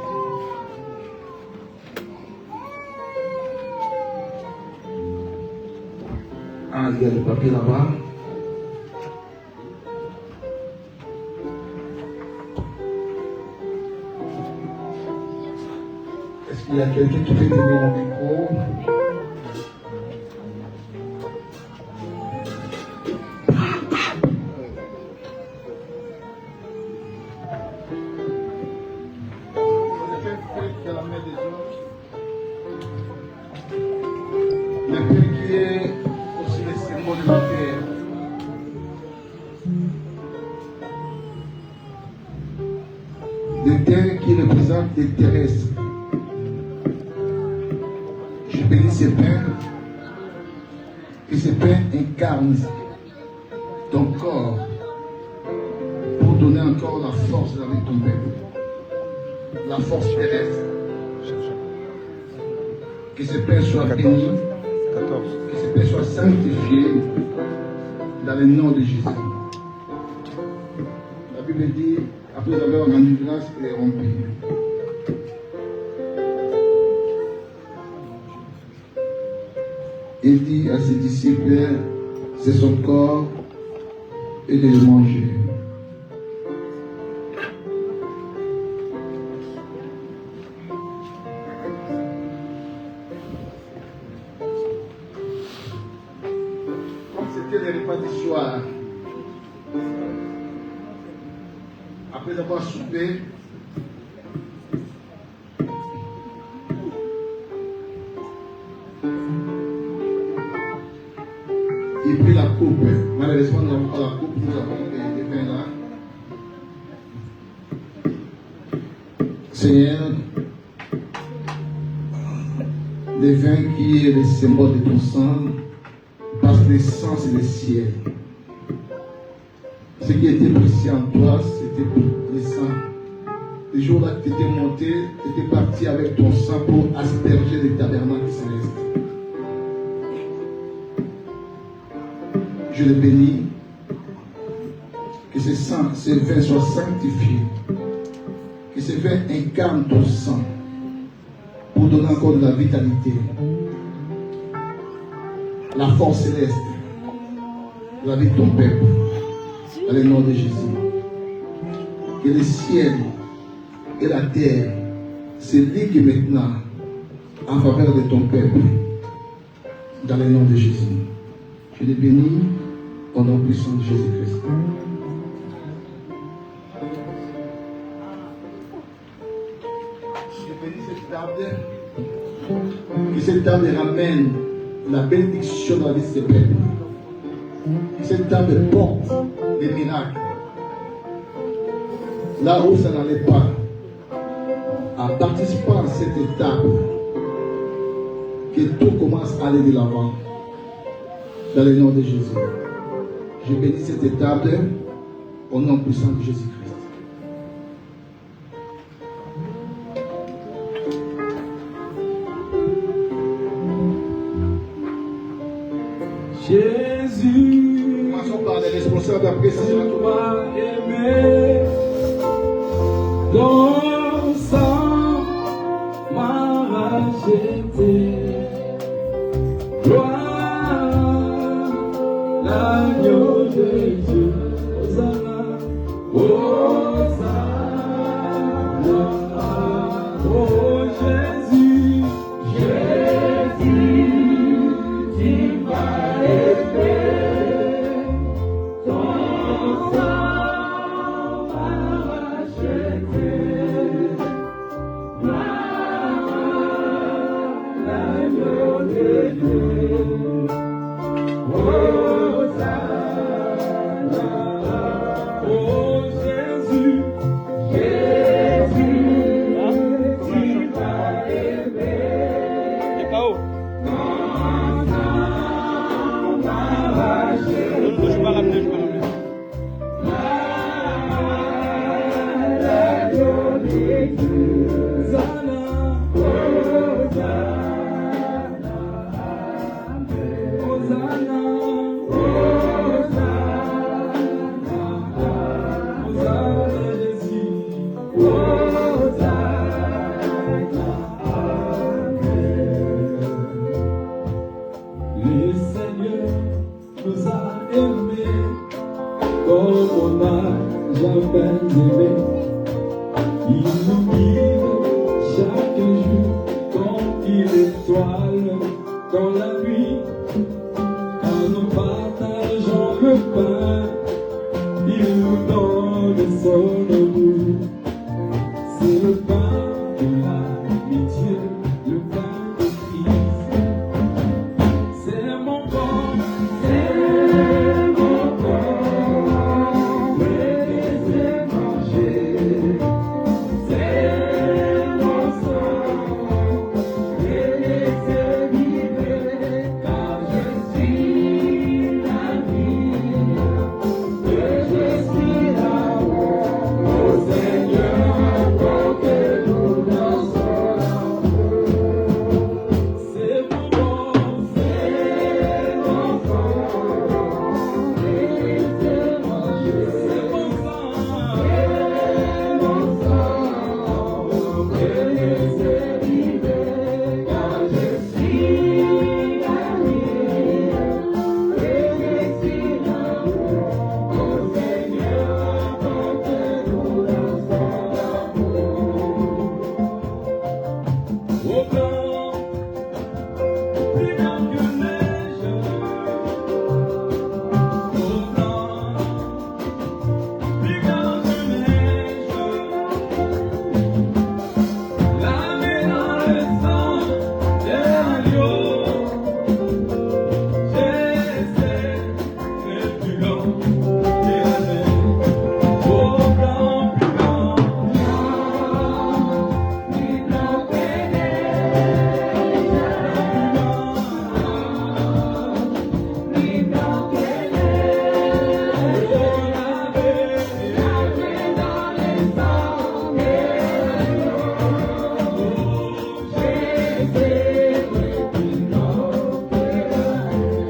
il y a le papier là-bas. Est-ce qu'il y a quelqu'un qui peut tenir mon micro? Le pain qui est aussi le symbole de la terre. Le terre qui représente les terrestres. Je bénis ces pains, que ces pains incarnent ton corps pour donner encore la force avec ton peuple, la force terrestre. Que ces pains soient bénis, que ces pains soient sanctifiés dans le nom de Jésus. La Bible dit, après avoir rendu grâce, il est rempli. Il dit à ses disciples, c'est son corps et de le manger. Comme c'était les repas du soir, après avoir soupé, il prit la coupe. Malheureusement, nous n'avons pas la coupe, nous avons des vins là. Seigneur, le vin qui est le symbole de ton sang, parce que le sang c'est le ciel. Ce qui était précieux en toi, c'était le sang. Le jour là que tu étais monté, tu étais parti avec ton sang pour asperger les tabernacles célestes. Je le bénis, que ce vin soit sanctifié, que ce vin incarne ton sang pour donner encore de la vitalité, la force céleste, la vie de ton peuple, dans le nom de Jésus. Que le ciel et la terre se liguent maintenant en faveur de ton peuple, dans le nom de Jésus. Je les bénis au nom puissant de Jésus-Christ. Je bénis cette table. Que cette table ramène la bénédiction dans la vie de ces peuples. Que cette table porte des miracles. Là où ça n'allait pas, en participant à cette étape, que tout commence à aller de l'avant. Dans le nom de Jésus. Je bénis cette table au nom puissant de Jésus-Christ. Jésus, Commençons par les responsables, après ça sera tout. m'a aimé, ton sang m'a racheté. Gloire, l'agneau de Dieu, Hosanna, Hosanna, oh Jésus, Jésus, tu m'as aimé, ton sang m'a racheté. L'agneau de Dieu, Hosanna, oh Jésus, Jésus, tu m'as aimé, ton sang m'a racheté. L'agneau de Dieu, Hosanna, Hosanna, Hosanna, Jésus, Hosanna, le Seigneur nous a aimés comme on n'a jamais aimé. Il nous guide chaque jour comme une étoile dans la nuit. Quand nous partageons le pain, il nous donne son amour. C'est le pain de l'amitié, le pain de Christ. C'est mon corps, laissez manger. C'est mon sang, laissez vivre, car je suis la vie, que je suis là-haut. Au Seigneur, apportez-nous dans son amour. C'est mon corps, c'est mon sang, laissez manger. C'est mon sang, laissez vivre, car je suis la vie, que je suis là-haut. Au Seigneur, apportez-nous dans son amour. Au blanc, plus blanc que neige. Au blanc, plus blanc que neige. Lavé dans le sang de l'agneau, Jésus est plus blanc que la neige. Au blanc, plus blanc, plus blanc que neige. Plus blanc que neige. Oh, lavé dans le sang de l'agneau, Jésus est plus blanc que la neige.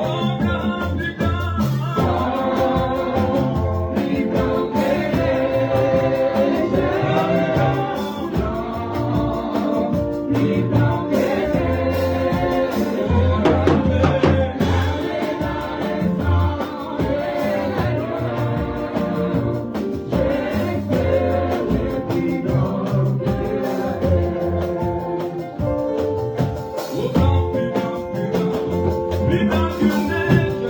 Oh, blanc, plus blanc, plus blanc que neige. Plus blanc que neige.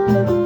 Je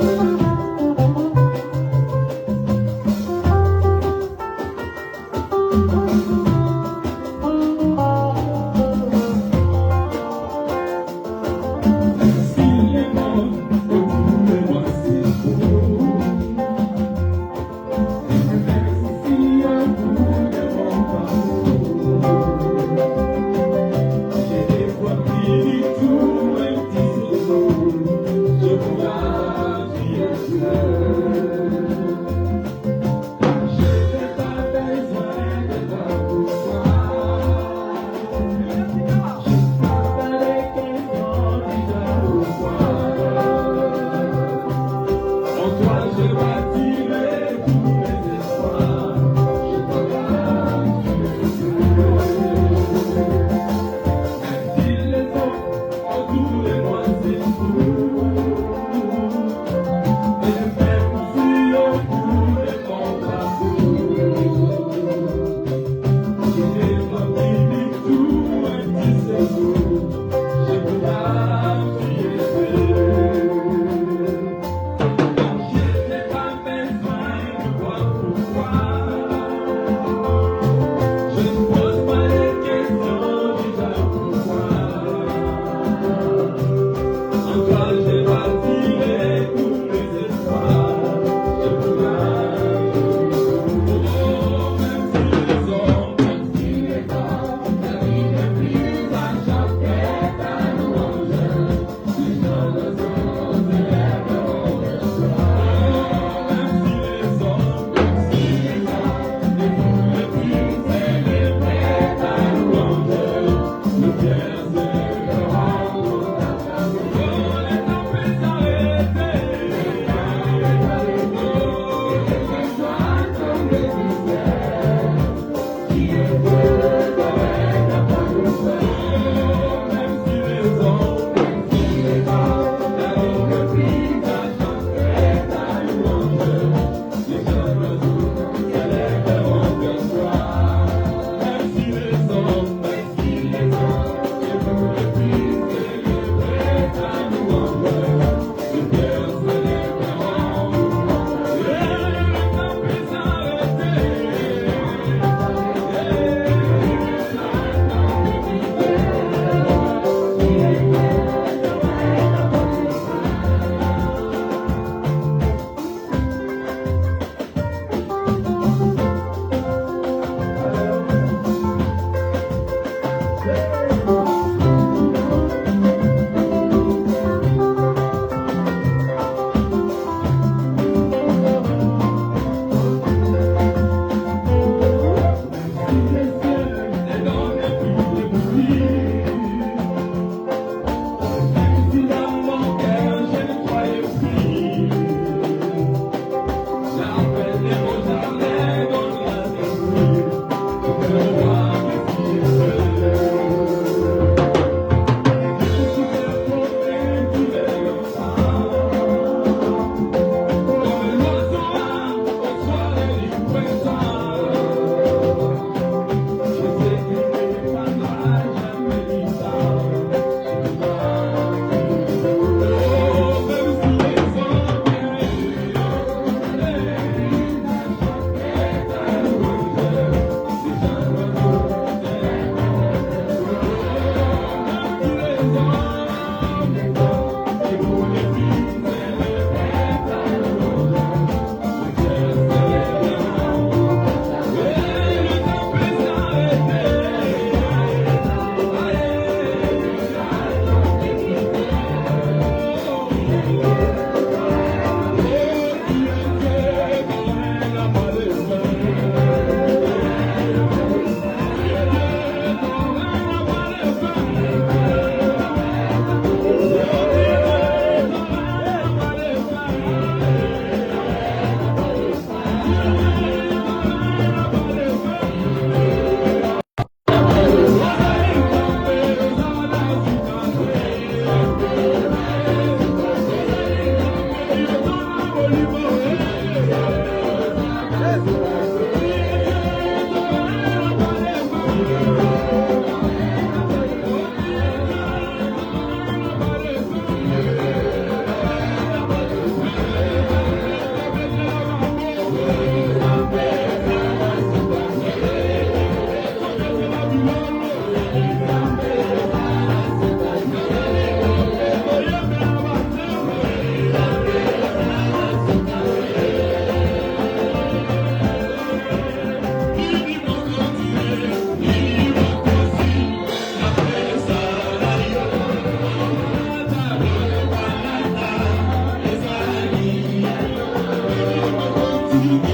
Thank you.